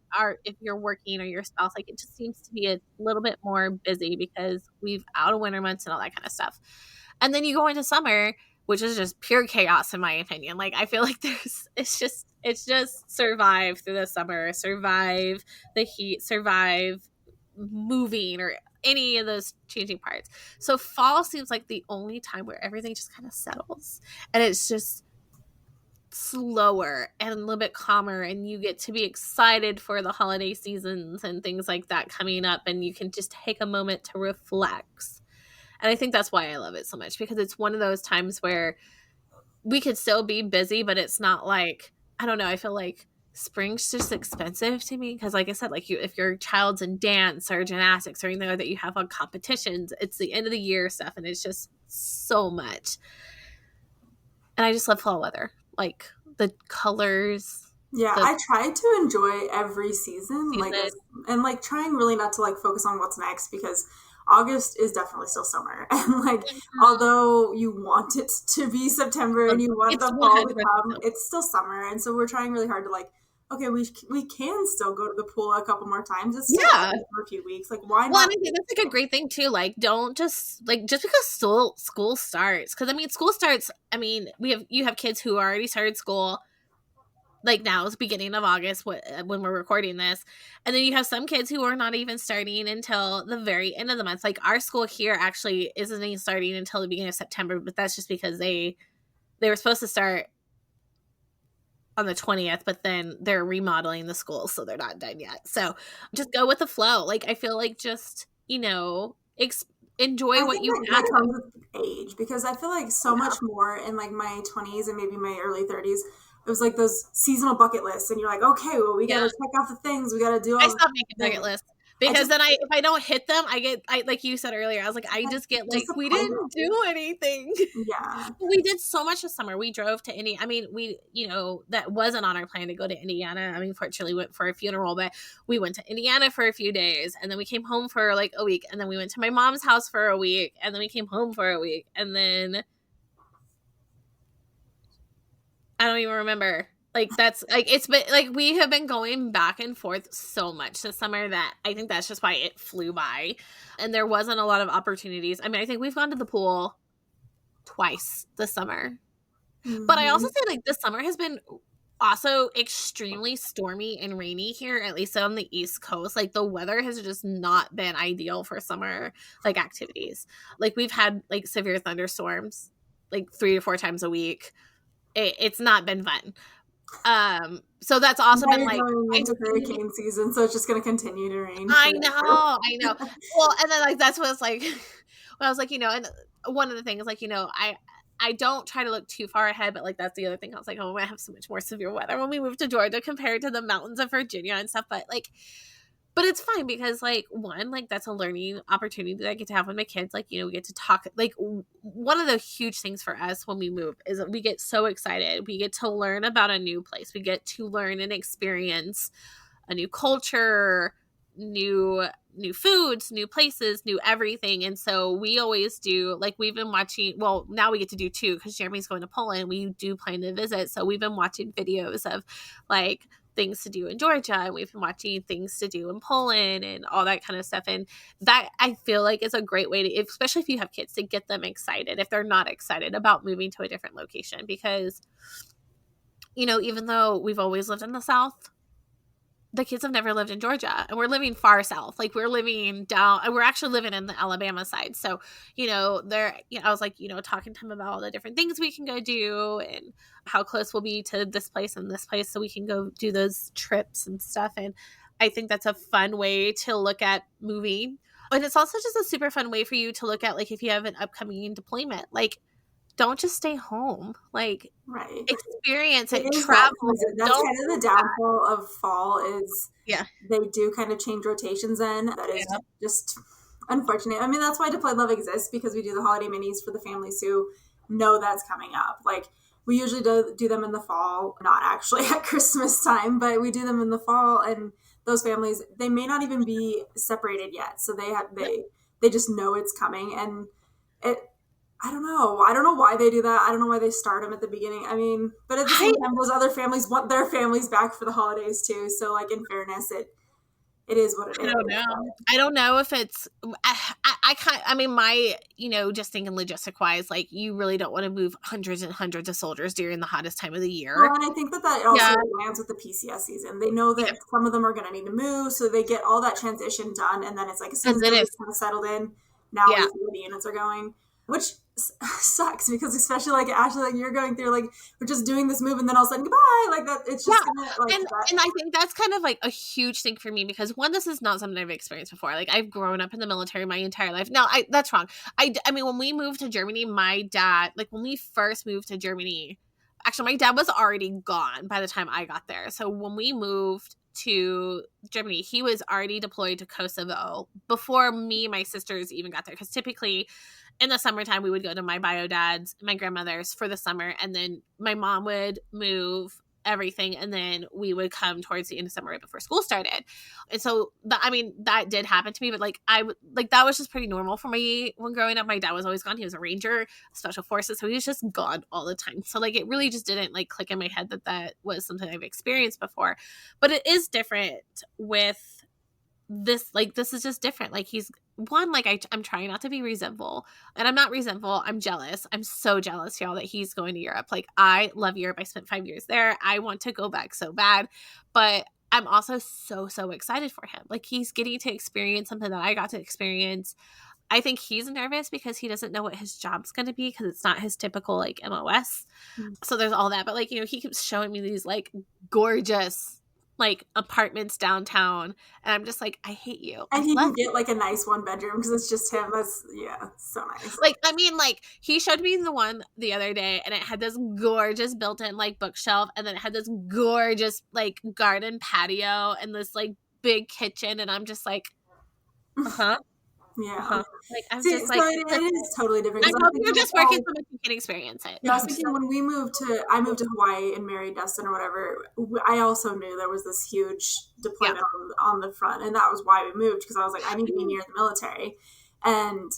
if you're working or your spouse, like it just seems to be a little bit more busy because we've out of winter months and all that kind of stuff. And then you go into summer, which is just pure chaos in my opinion. Like I feel like it's just survive through the summer, survive the heat, survive moving or any of those changing parts. So fall seems like the only time where everything just kind of settles and it's just slower and a little bit calmer, and you get to be excited for the holiday seasons and things like that coming up, and you can just take a moment to reflect. And I think that's why I love it so much, because it's one of those times where we could still be busy, but it's not like, I don't know, I feel like spring's just expensive to me because, like I said, like if your child's in dance or gymnastics or anything like that, you have on competitions, it's the end of the year stuff, and it's just so much. And I just love fall weather, like the colors. I try to enjoy every season. Like and like trying really not to like focus on what's next, because August is definitely still summer, and like although you want it to be September and you want the fall to come, it's still summer. And so we're trying really hard to like, okay, we can still go to the pool a couple more times. It's still for a few weeks. Like why not? Well, I think that's like a great thing too. Like don't just because school starts, because I mean school starts. I mean you have kids who already started school. Like now it's beginning of August when we're recording this. And then you have some kids who are not even starting until the very end of the month. Like our school here actually isn't even starting until the beginning of September, but that's just because they were supposed to start on the 20th, but then they're remodeling the school, so they're not done yet. So just go with the flow. Like I feel like just, you know, enjoy what you have. That comes with age, because I feel like so much more in like my 20s and maybe my early 30s. It was like those seasonal bucket lists, and you're like, okay, well, we got to check off the things. We got to do all I stopped making bucket lists. Because then if I don't hit them, I like you said earlier, I was like, I just get like, we didn't do anything. Yeah. We did so much this summer. We drove to Indiana. I mean, that wasn't on our plan to go to Indiana. I mean, fortunately, we went for a funeral, but we went to Indiana for a few days, and then we came home for like a week, and then we went to my mom's house for a week, and then we came home for a week, and then I don't even remember. Like, that's like, it's been like, we have been going back and forth so much this summer that I think that's just why it flew by. And there wasn't a lot of opportunities. I mean, I think we've gone to the pool twice this summer. Mm-hmm. But I also say, like, this summer has been also extremely stormy and rainy here, at least on the East Coast. Like, the weather has just not been ideal for summer, like, activities. Like, we've had, like, severe thunderstorms, like, 3 to 4 times a week. It's not been fun. So that's also been like into hurricane season, so it's just going to continue to rain. I know. Well, and then like that's what it's like. I was like, and one of the things, like, I don't try to look too far ahead, but like that's the other thing. I was like, oh, we're gonna have so much more severe weather when we move to Georgia compared to the mountains of Virginia and stuff. But it's fine because, like, one, like, that's a learning opportunity that I get to have with my kids. Like, we get to talk. Like, one of the huge things for us when we move is that we get so excited. We get to learn about a new place. We get to learn and experience a new culture, new foods, new places, new everything. And so we always do, like, we've been watching, well, now we get to do 2 because Jeremy's going to Poland. We do plan to visit. So we've been watching videos of, like, things to do in Georgia, and we've been watching things to do in Poland and all that kind of stuff. And that, I feel like, is a great way to, especially if you have kids, to get them excited if they're not excited about moving to a different location. Because, even though we've always lived in the South, the kids have never lived in Georgia, and we're living far south. Like, we're living down, and we're actually living in the Alabama side. So, I was like, talking to him about all the different things we can go do and how close we'll be to this place and this place so we can go do those trips and stuff. And I think that's a fun way to look at moving. But it's also just a super fun way for you to look at, like, if you have an upcoming deployment, like, don't just stay home. Like, right. Experience it, travel. That's kind of the downfall of fall is they do kind of change rotations in. That is just unfortunate. I mean, that's why Deployed Love exists, because we do the holiday minis for the families who know that's coming up. Like, we usually do them in the fall, not actually at Christmas time, but we do them in the fall, and those families, they may not even be separated yet. So they just know it's coming, and I don't know. I don't know why they do that. I don't know why they start them at the beginning. I mean, but at the same time, those other families want their families back for the holidays too. So, like, in fairness, it is what it is. I don't know if it's, I can't, I mean, my, just thinking logistic wise, like, you really don't want to move hundreds and hundreds of soldiers during the hottest time of the year. Well, and I think that also lands with the PCS season. They know that some of them are going to need to move, so they get all that transition done, and then it's like, as soon as it's kind of settled in, now the units are going, which sucks, because especially like Ashley, like, you're going through, like, we're just doing this move and then all of a sudden goodbye, like that. It's just gonna, like, and I think that's kind of like a huge thing for me, because one, this is not something I've experienced before. Like, I've grown up in the military my entire life. No, that's wrong. I mean, when we moved to Germany, my dad, like, when we first moved to Germany, actually my dad was already gone by the time I got there. So when we moved to Germany, he was already deployed to Kosovo before me and my sisters even got there, because typically in the summertime, we would go to my bio dad's, my grandmother's for the summer, and then my mom would move everything, and then we would come towards the end of summer right before school started. And so, that did happen to me, but that was just pretty normal for me when growing up. My dad was always gone. He was a ranger, special forces, so he was just gone all the time. So, like, it really just didn't, like, click in my head that was something I've experienced before. But it is different with this. Like, this is just different. Like, he's one, like, I'm trying not to be resentful, and I'm not resentful. I'm jealous. I'm so jealous, y'all, that he's going to Europe. Like, I love Europe. I spent 5 years there. I want to go back so bad, but I'm also so, so excited for him. Like, he's getting to experience something that I got to experience. I think he's nervous because he doesn't know what his job's going to be, because it's not his typical, like, MOS. So there's all that. But, like, he keeps showing me these, like, gorgeous, like, apartments downtown, and I'm just like, I hate you. And he can get, like, a nice 1-bedroom because it's just him. That's so nice. Like, I mean, like, he showed me the one the other day, and it had this gorgeous built-in, like, bookshelf, and then it had this gorgeous, like, garden patio and this, like, big kitchen, and I'm just like, Uh-huh. Yeah. Uh-huh. Like, I'm See, just so like, it is totally different. I 'Cause I'm hope you're thinking just about, working so much you can experience it. yeah, I was thinking when I moved to Hawaii and married Dustin or whatever, I also knew there was this huge Yeah. deployment on the front. And that was why we moved, because I was like, I need to be near the military. And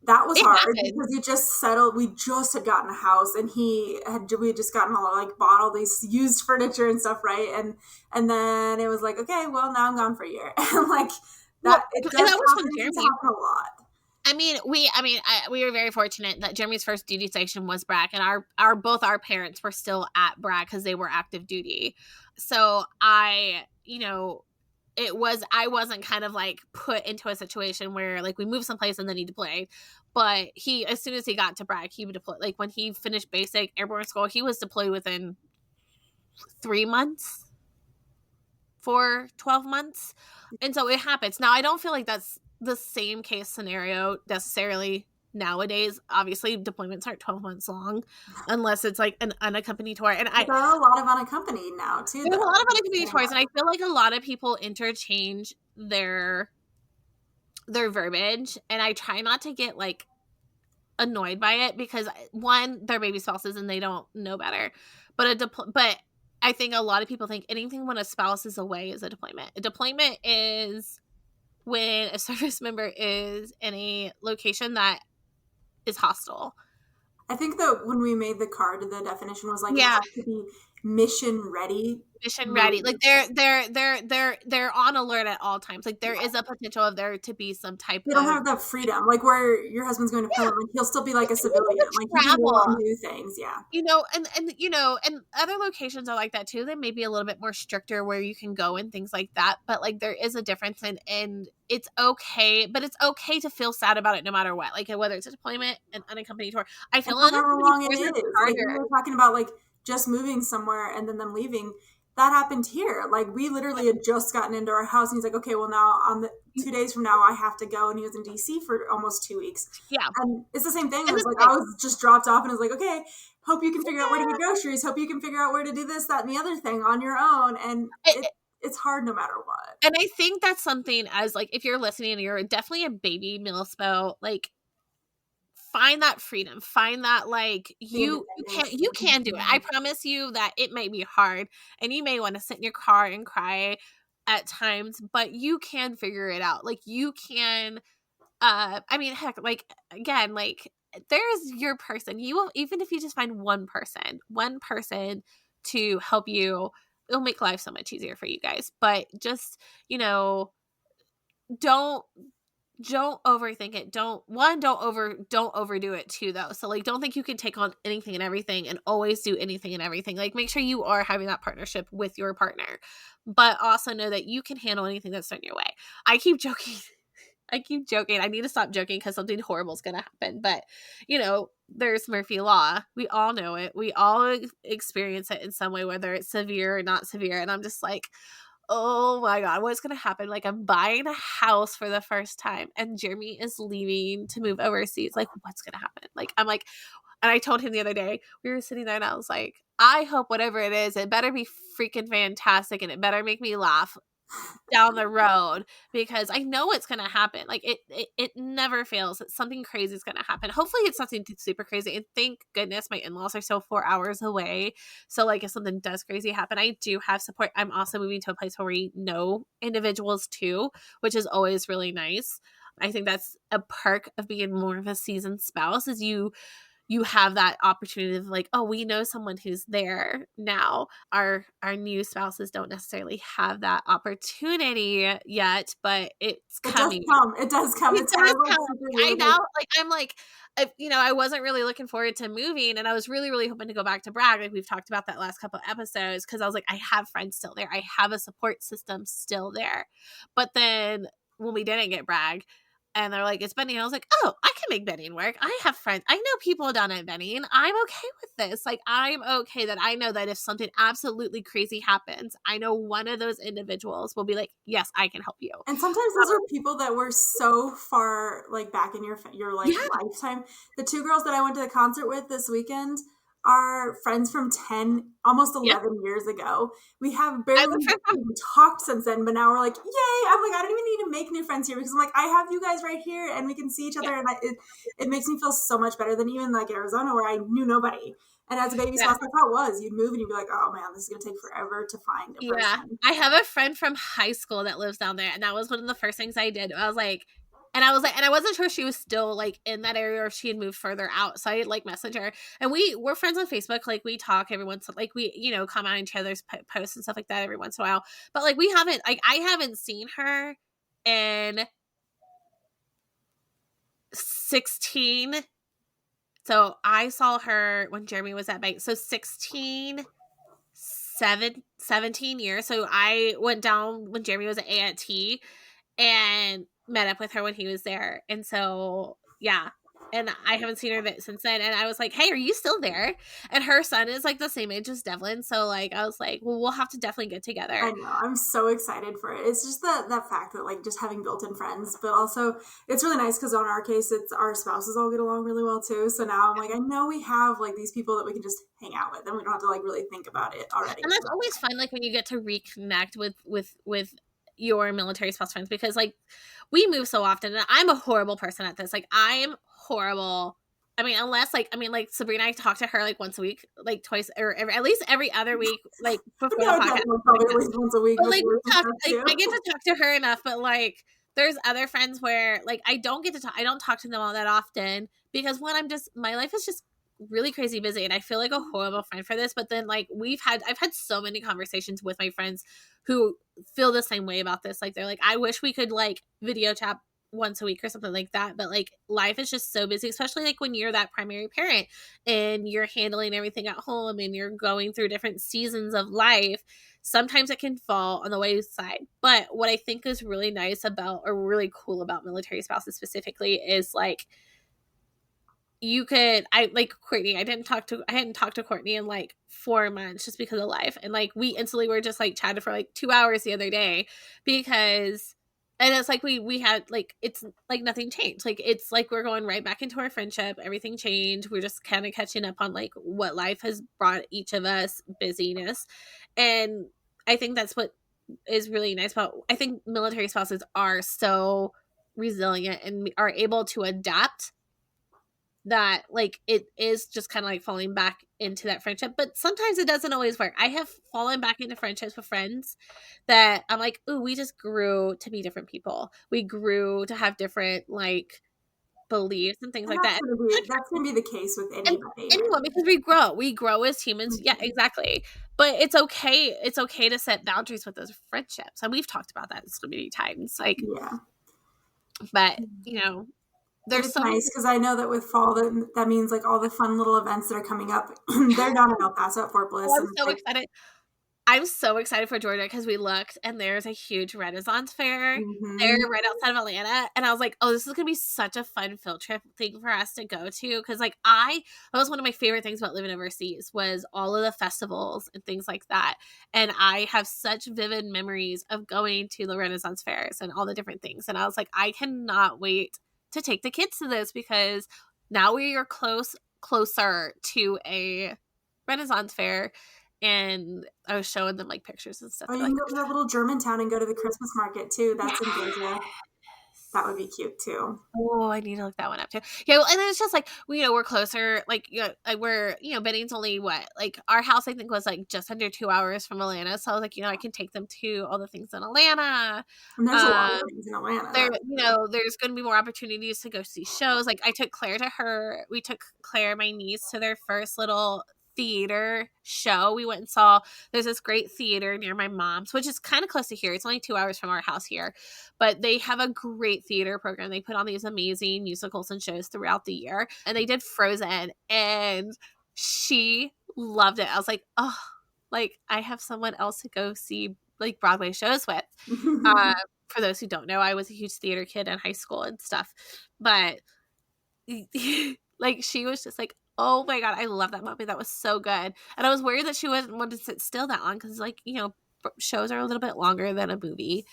that was It hard happened. because we just settled. We just had gotten a house, and we had just gotten bought all these used furniture and stuff, right? And then it was like, okay, well, now I'm gone for a year, and like Well, that. It and does that was happen. when It Jeremy, happen a lot. we were very fortunate that Jeremy's first duty station was Bragg, and our both our parents were still at Bragg because they were active duty. So I wasn't kind of like put into a situation where like we moved someplace and then he deployed. But as soon as he got to Bragg, he would deploy. Like when he finished basic airborne school, he was deployed within 3 months for 12 months. And so it happens. Now, I don't feel like that's the same case scenario necessarily nowadays. Obviously, deployments aren't 12 months long unless it's like an unaccompanied tour. And There are a lot of unaccompanied now too. There's a lot of unaccompanied tours, and I feel like a lot of people interchange their verbiage, and I try not to get like annoyed by it because one, they're baby spouses and they don't know better. But I think a lot of people think anything when a spouse is away is a deployment. A deployment is when a service member is in a location that is hostile. I think that when we made the card, the definition was like, Yeah, it has to be mission ready. mission ready. Like they're on alert at all times. Like there is a potential of there to be some type They don't have that freedom. Like where your husband's going to Poland, like he'll still be like a civilian. Like he can go out and do things. Yeah. And other locations are like that too. They may be a little bit more stricter where you can go and things like that. But like there is a difference and it's okay, but it's okay to feel sad about it no matter what. Like whether it's a deployment, an unaccompanied tour. I feel however long it is. Like we were talking about like just moving somewhere and then them leaving. That happened here. Like we literally had just gotten into our house and he's like, okay, well now on the 2 days from now I have to go. And he was in DC for almost 2 weeks. Yeah. And it's the same thing. It was like, I was just dropped off and it was like, okay, hope you can figure out where to get groceries. Hope you can figure out where to do this, that, and the other thing on your own. And it's hard no matter what. And I think that's something as like, if you're listening and you're definitely a baby milspo, like find that freedom, find that like you can do it. I promise you that it may be hard and you may want to sit in your car and cry at times, but you can figure it out. Like you can heck, like again, like there's your person. You will, even if you just find one person to help you, it'll make life so much easier for you guys. But just, don't overthink it. Don't overdo it too though. So like don't think you can take on anything and everything and always do anything and everything. Like make sure you are having that partnership with your partner, but also know that you can handle anything that's thrown your way. I keep joking. I need to stop joking because something horrible is going to happen. But, there's Murphy Law. We all know it. We all experience it in some way, whether it's severe or not severe. And I'm just like, oh my God, what's going to happen? Like I'm buying a house for the first time and Jeremy is leaving to move overseas. Like what's going to happen? Like, I'm like, and I told him the other day, we were sitting there and I was like, I hope whatever it is, it better be freaking fantastic and it better make me laugh down the road because I know it's going to happen. Like it never fails. Something crazy is going to happen. Hopefully it's nothing super crazy. And thank goodness my in-laws are still 4 hours away. So like if something does crazy happen, I do have support. I'm also moving to a place where we know individuals too, which is always really nice. I think that's a perk of being more of a seasoned spouse is you have that opportunity of like, oh, we know someone who's there now. Our new spouses don't necessarily have that opportunity yet, but it's coming. It does come. I know. Like I'm like, I wasn't really looking forward to moving, and I was really, really hoping to go back to Bragg. Like we've talked about that last couple of episodes, because I was like, I have friends still there. I have a support system still there. But then when we didn't get Bragg, and they're like, it's Benning. I was like, oh, I can make Benning work. I have friends. I know people down at Benning. I'm okay with this. Like, I'm okay that I know that if something absolutely crazy happens, I know one of those individuals will be like, yes, I can help you. And sometimes those are people that were so far, like, back in your lifetime. The 2 girls that I went to the concert with this weekend are friends from 10, almost 11 years ago. We have barely even talked since then, but now we're like, yay! I'm like, I don't even need to make new friends here because I'm like, I have you guys right here and we can see each other, and it makes me feel so much better than even like Arizona where I knew nobody. And as a baby spouse, that's how it was. You'd move and you'd be like, oh man, this is going to take forever to find a person. I have a friend from high school that lives down there, and that was one of the first things I did. I was like, and I wasn't sure she was still like in that area or if she had moved further out. So I like messaged her, and we're friends on Facebook. Like we talk every once, like we, you know, comment on each other's posts and stuff like that every once in a while. But like we haven't, like I haven't seen her in 16. So I saw her when Jeremy was at Bank. So 17 years. So I went down when Jeremy was at A&T and met up with her when he was there. And so, yeah. And I haven't seen her since then. And I was like, hey, are you still there? And her son is like the same age as Devlin. So like, I was like, well, we'll have to definitely get together. I know. I'm so excited for it. It's just that fact that like just having built-in friends, but also it's really nice because on our case, it's our spouses all get along really well too. So now I'm like, I know we have like these people that we can just hang out with and we don't have to like really think about it already. And that's always fun. Like when you get to reconnect with your military spouse friends, because like we move so often, and I'm a horrible person at this. Like I am horrible. I mean, unless like Sabrina, I talk to her like once a week, like twice or at least every other week, like before the podcast. Probably at least once a week. But like, I get to talk to her enough, but like there's other friends where like I don't talk to them all that often because my life is just really crazy busy, and I feel like a horrible friend for this. But then like I've had so many conversations with my friends who feel the same way about this. Like they're like, I wish we could like video chat once a week or something like that, but like life is just so busy, especially like when you're that primary parent and you're handling everything at home and you're going through different seasons of life. Sometimes it can fall on the wayside. But what I think is really nice about, or really cool about military spouses specifically, is like I like Courtney. I hadn't talked to Courtney in like 4 months just because of life. And like we instantly were just like chatted for like 2 hours the other day and it's like we had like, it's like nothing changed. Like it's like we're going right back into our friendship. Everything changed. We're just kind of catching up on like what life has brought each of us, busyness. And I think that's what is really nice about, I think military spouses are so resilient and are able to adapt, that like it is just kind of like falling back into that friendship. But sometimes it doesn't always work. I have fallen back into friendships with friends that I'm like, ooh, we just grew to be different people. We grew to have different like beliefs and things like that. That's gonna be the case with anybody. Anyone, because we grow as humans. Yeah, exactly. But it's okay to set boundaries with those friendships, and we've talked about that so many times. Like, yeah. But you know, there's so nice because I know that with fall that means like all the fun little events that are coming up. They're down in El Paso at Fort Bliss. I'm so excited. I'm so excited for Georgia because we looked and there's a huge Renaissance fair there right outside of Atlanta. And I was like, oh, this is going to be such a fun field trip thing for us to go to. Because like that was one of my favorite things about living overseas was all of the festivals and things like that. And I have such vivid memories of going to the Renaissance fairs and all the different things. And I was like, I cannot wait to take the kids to this because now we are closer to a Renaissance fair. And I was showing them like pictures and stuff. Oh, you can go to that little German town and go to the Christmas market too. That's in Georgia. That would be cute too. Oh, I need to look that one up too. Yeah, well, and then it's just like we're closer. Like we're Bennington's only like our house I think was like just under 2 hours from Atlanta. So I was like, I can take them to all the things in Atlanta. And there's a lot of things in Atlanta. There's going to be more opportunities to go see shows. Like I took Claire we took Claire, my niece, to their first little theater show. We went and saw, there's this great theater near my mom's, which is kind of close to here. It's only 2 hours from our house here, but they have a great theater program. They put on these amazing musicals and shows throughout the year, and they did Frozen, and she loved it. I was like, oh, like I have someone else to go see like Broadway shows with. For those who don't know, I was a huge theater kid in high school and stuff, but like she was just like, oh my God, I love that movie. That was so good. And I was worried that she wouldn't want to sit still that long because, like, shows are a little bit longer than a movie.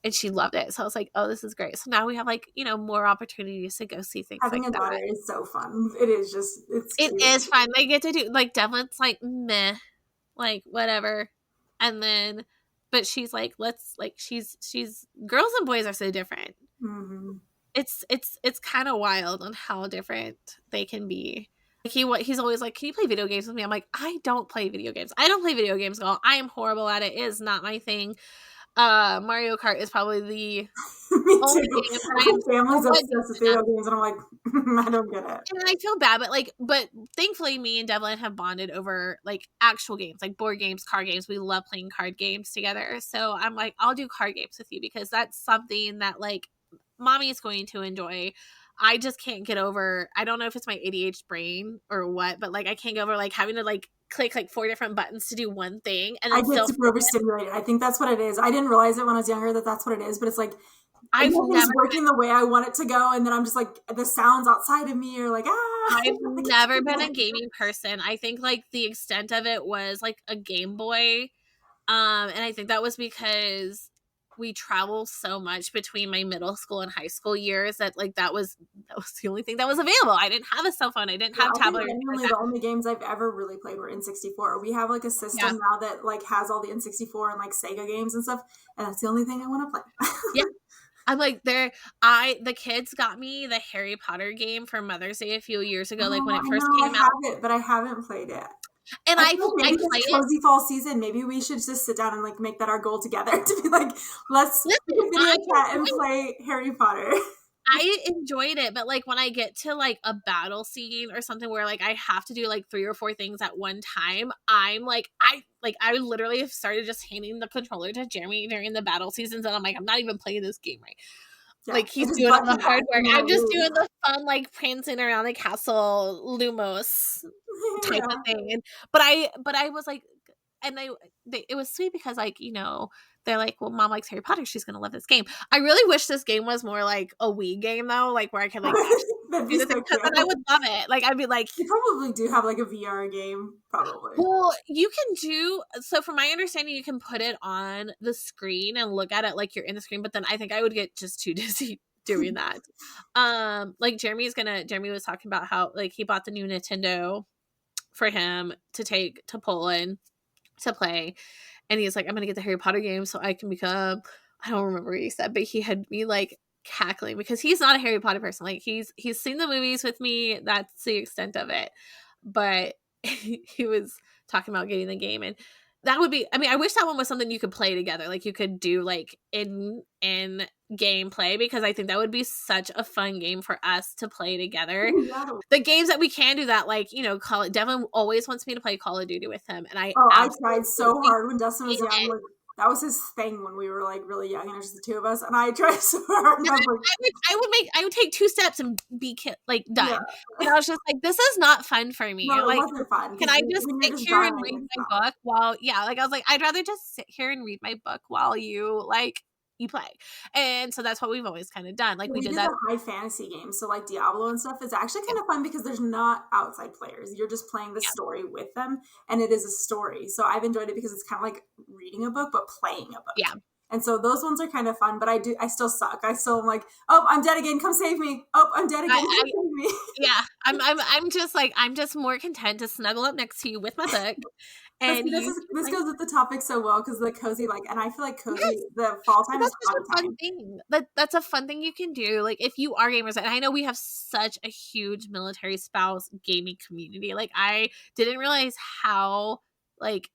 and she loved it. So I was like, oh, this is great. So now we have like, you know, more opportunities to go see things Having like a that. daughter is so fun. It is just, it's It cute. is fun. They get to do, like, Devlin's like, meh, like, whatever. And then, but she's like, let's, like, she's, girls and boys are so different. Mm-hmm. It's kind of wild on how different they can be. Like he's always like, can you play video games with me? I'm like, I don't play video games. I don't play video games at all. I am horrible at it. It is not my thing. Mario Kart is probably the Me only too. game that My I'm family's somewhat obsessed with decent at. video games, and I'm like, I don't get it. And I feel bad, but thankfully me and Devlin have bonded over like actual games, like board games, card games. We love playing card games together. So I'm like, I'll do card games with you because that's something that like mommy is going to enjoy. I just can't get over, I don't know if it's my ADHD brain or what, but like I can't get over like having to like click like 4 different buttons to do one thing and then I get super overstimulated. I think that's what it is. I didn't realize it when I was younger that that's what it is, but it's like nothing's working the way I want it to go, and then I'm just like the sounds outside of me are like, ah. I've never been a gaming person. I think like the extent of it was like a Game Boy, and I think that was because we travel so much between my middle school and high school years that like that was the only thing that was available. I didn't have a cell phone. I didn't have tablet. The only games I've ever really played were N64. We have like a system now that like has all the N64 and like Sega games and stuff, and that's the only thing I want to play. Yeah. I'm like the kids got me the Harry Potter game for Mother's Day a few years ago, like when it first came out. I have it, but I haven't played it. And I played it. Cozy fall season. Maybe we should just sit down and like make that our goal together to be like, let's video chat and play Harry Potter. I enjoyed it, but like when I get to like a battle scene or something where like I have to do like 3 or 4 things at one time, I'm like I literally have started just handing the controller to Jeremy during the battle seasons, and I'm like, I'm not even playing this game right. Yeah, like he's doing all the hard work. I'm just doing the fun, like prancing around the castle Lumos type of thing. But I was like, and it was sweet because like, you know, they're like, well, mom likes Harry Potter, she's gonna love this game. I really wish this game was more like a Wii game though, like where I could like do the thing, because then I would love it. Like I'd be like, you probably do have like a VR game, probably. Well, you can do so. From my understanding, you can put it on the screen and look at it like you're in the screen. But then I think I would get just too dizzy doing that. Like Jeremy was talking about how like he bought the new Nintendo for him to take to Poland to play, and he's like, I'm gonna get the Harry Potter game so I can become, I don't remember what he said, but he had me like cackling because he's not a Harry Potter person. Like he's seen the movies with me, that's the extent of it, but he was talking about getting the game, and that would be, I mean, I wish that one was something you could play together, like you could do like in gameplay, because I think that would be such a fun game for us to play together. Yeah. The games that we can do that, like, you know, Devin always wants me to play Call of Duty with him, and I tried so hard when Dustin was young. Like, that was his thing when we were like really young, and it was just the 2 of us. And I tried so hard. And I would take 2 steps and be done. Yeah. And I was just like, this is not fun for me. No, like, it wasn't fun. Can I just sit here and read my book while? Yeah, like I was like, I'd rather just sit here and read my book while you play. And so that's what we've always kind of done. Like we did that. High fantasy games, so like Diablo and stuff is actually kind of fun because there's not outside players. You're just playing the story with them, and it is a story. So I've enjoyed it because it's kind of like reading a book but playing a book. Yeah. And so those ones are kind of fun, but I still suck. I still am like, oh, I'm dead again. Come save me. Oh, I'm dead again. Come save me. Yeah. I'm just like, I'm just more content to snuggle up next to you with my book. And this goes with the topic so well because the cozy, like, and I feel like cozy, the fall time is a fun thing. That's a fun thing you can do. Like, if you are gamers, and I know we have such a huge military spouse gaming community. Like, I didn't realize how, like,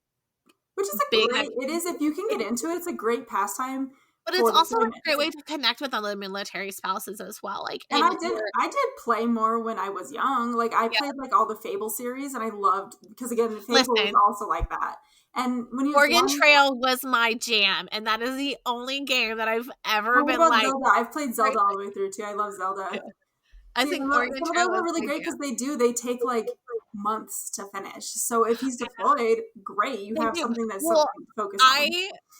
which is a great, it is, if you can get into it, it's a great pastime. But it's also a great way to connect with other military spouses as well. Like, and I did play more when I was young. Like I played like all the Fable series, and I loved, because again, Fable was also like that. And when Oregon Trail was my jam, and that is the only game that I've ever been like. Zelda? I've played Zelda all the way through too. I love Zelda. Yeah. I think Oregon Trail are really great because they take like months to finish. So if he's deployed, great. You have something that's something to focus on.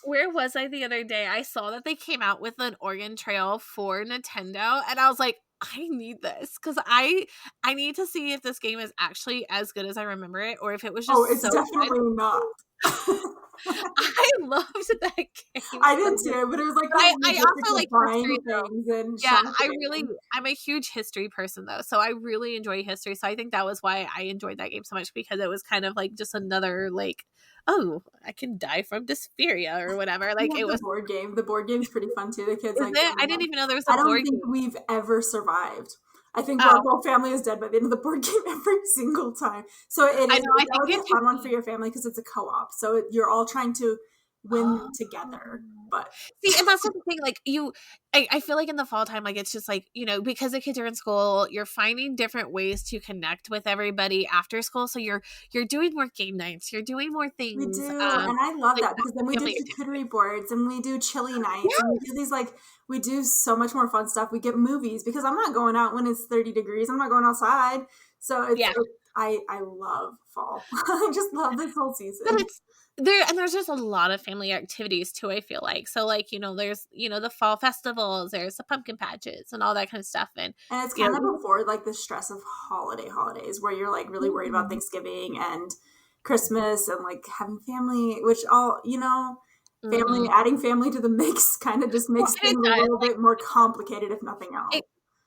Where was I the other day? I saw that they came out with an Oregon Trail for Nintendo, and I was like, I need this because I need to see if this game is actually as good as I remember it, or if it was just it's definitely not. I loved that game. I did too, but it was like I also like buying history, things and yeah, shopping. I'm a huge history person though, so I really enjoy history. So I think that was why I enjoyed that game so much, because it was kind of like just another like, oh, I can die from dysphoria or whatever. Like it was the board game. The board game's pretty fun too. The kids Is like. it? I didn't even know there was a I don't board think game. we've ever survived. I think our Oh, whole family is dead by the end of the board game every single time. So it I is know. I that think would be you a fun one for your family because it's a co-op. So you're all trying to win Oh. together. But See, and that's the thing. Like I feel like in the fall time, like it's just like, you know, because the kids are in school, you're finding different ways to connect with everybody after school. So you're doing more game nights, you're doing more we things. do, and I love Like that because then we do family charcuterie boards and we do chili nights Yeah. and we do these we do so much more fun stuff. We get movies because I'm not going out when it's 30 degrees. I'm not going outside. So Yeah. I love fall. I just love this whole season. But it's there, and there's just a lot of family activities too, I feel like. So like, you know, there's, you know, the fall festivals, there's the pumpkin patches and all that kind of stuff. And it's you kind know, of before like the stress of holidays where you're like really worried about Thanksgiving and Christmas and like having family, which all, you know, family, adding family to the mix kind of just makes things a little bit more complicated, if nothing else.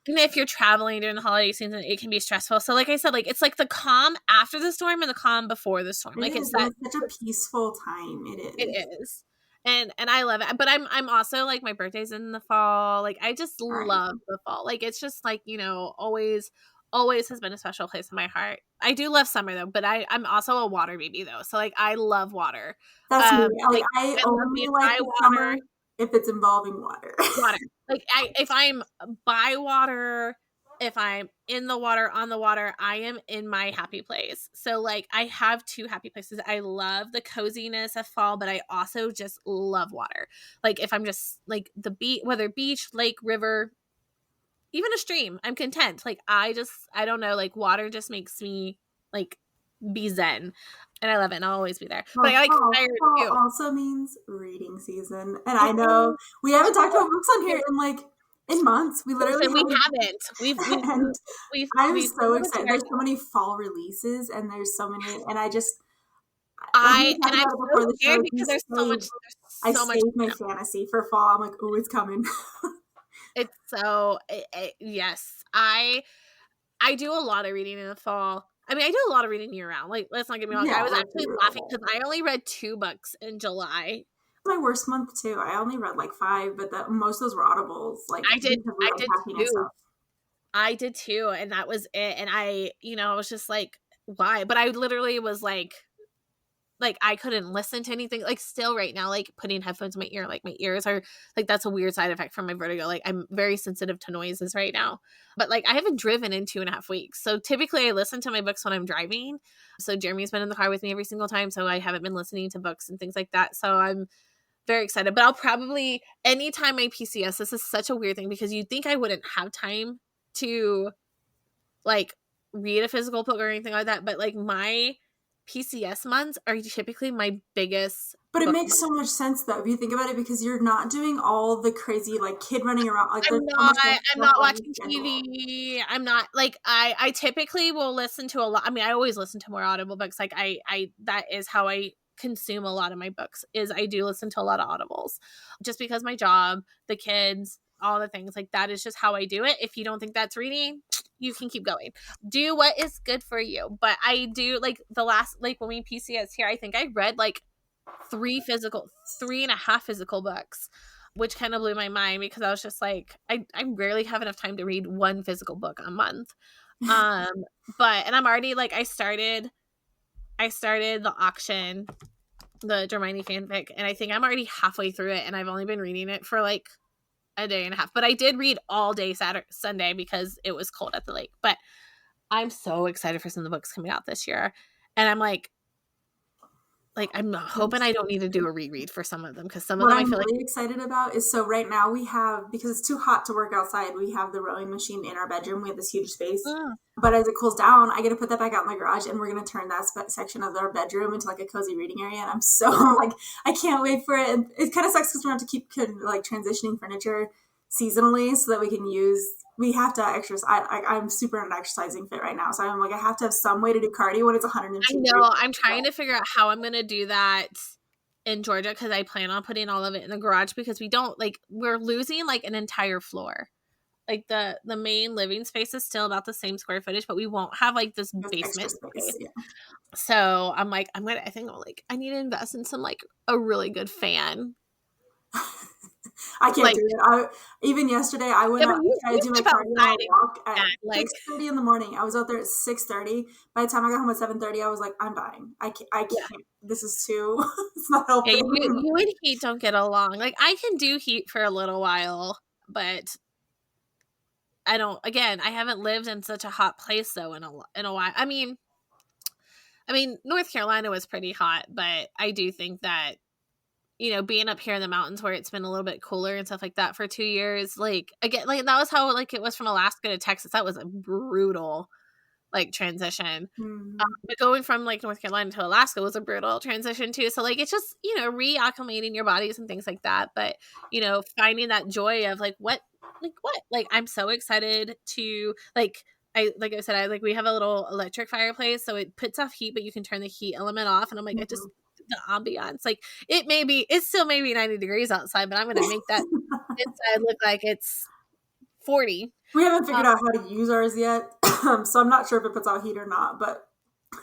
And if you're traveling during the holiday season, it can be stressful. So like I said, like it's like the calm after the storm and the calm before the storm. Like it's such a peaceful time. It is. And I love it. But I'm also like, my birthday's in the fall. Like I just love the fall. Like it's just like, you know, always has been a special place in my heart. I do love summer though, but I'm also a water baby though. So like I love water. That's me. Like I only like the summer if it's involving water. Water. Like if I'm by water, if I'm in the water, on the water, I am in my happy place. So like I have two happy places. I love the coziness of fall, but I also just love water. Like if I'm just like the beach, whether beach, lake, river, even a stream, I'm content. Like I don't know, like water just makes me like be zen. And I love it, and I'll always be there. But I like fire too. Also means reading season, and I know we haven't talked about books on here in months. We literally haven't. I'm so excited. There's so many fall releases, and there's so many, and I'm so scared because there's so much. I saved my fantasy for fall. I'm like, oh, it's coming. It's so yes. I do a lot of reading in the fall. I mean, I do a lot of reading year round. Like, let's not get me wrong. I was actually laughing because I only read 2 books in July. My worst month too. I only read like 5, but most of those were audibles. Like I did too. I did too, and that was it. And I, you know, I was just like, why? But I literally was like I couldn't listen to anything. Like still right now, like putting headphones in my ear, like my ears are like, that's a weird side effect from my vertigo. Like I'm very sensitive to noises right now. But like I haven't driven in 2.5 weeks. So typically I listen to my books when I'm driving. So Jeremy's been in the car with me every single time. So I haven't been listening to books and things like that. So I'm very excited. But I'll probably, anytime my PCS, this is such a weird thing because you'd think I wouldn't have time to like read a physical book or anything like that. But like my PCS months are typically my biggest. But it makes so much sense though if you think about it because you're not doing all the crazy like kid running around. Like I'm not watching TV. I'm not like I typically will listen to a lot. I mean, I always listen to more Audible books. Like I that is how I consume a lot of my books. Is I do listen to a lot of Audibles, just because my job, the kids, all the things like that is just how I do it. If you don't think that's reading, you can keep going. Do what is good for you. But I do like the last, like when we PCS here, I think I read like 3.5 physical books, which kind of blew my mind because I was just like, I rarely have enough time to read one physical book a month. But, and I'm already like, I started the auction, the Hermione fanfic, and I think I'm already halfway through it, and I've only been reading it for like a day and a half. But I did read all day Sunday because it was cold at the lake. But I'm so excited for some of the books coming out this year, and I'm like I'm hoping I don't need to do a reread for some of them because some of them I feel really excited about is so right now we have, because it's too hot to work outside, we have the rowing machine in our bedroom. We have this huge space. But as it cools down, I get to put that back out in the garage, and we're going to turn that section of our bedroom into like a cozy reading area. And I'm so like, I can't wait for it. And it kind of sucks because we have to keep like transitioning furniture seasonally so that we have to exercise. I'm super into exercising fit right now. So I'm like, I have to have some way to do cardio when it's 102. I know. I'm trying to figure out how I'm going to do that in Georgia because I plan on putting all of it in the garage because we're losing like an entire floor. Like the main living space is still about the same square footage, but we won't have like this basement space. Yeah. So I'm like, I need to invest in some like a really good fan. I can't do it. Even yesterday, I went out and tried to do my cardio walk at 6:30 in the morning. I was out there at 6:30. By the time I got home at 7:30, I was like, I'm dying. I can't. This is too. It's not helping. Yeah, you and heat don't get along. Like I can do heat for a little while, but I don't. Again, I haven't lived in such a hot place though in a while. I mean, North Carolina was pretty hot, but I do think that, you know, being up here in the mountains where it's been a little bit cooler and stuff like that for 2 years, like again, like that was how like it was from Alaska to Texas. That was a brutal like transition. Mm-hmm. But going from like North Carolina to Alaska was a brutal transition too. So like it's just, you know, reacclimating your bodies and things like that. But, you know, finding that joy of like what I'm so excited to like I said, we have a little electric fireplace, so it puts off heat, but you can turn the heat element off. And I'm like, I just the ambiance, like it's still maybe 90 degrees outside, but I'm gonna make that inside look like it's 40. We haven't figured out how to use ours yet, so I'm not sure if it puts out heat or not, but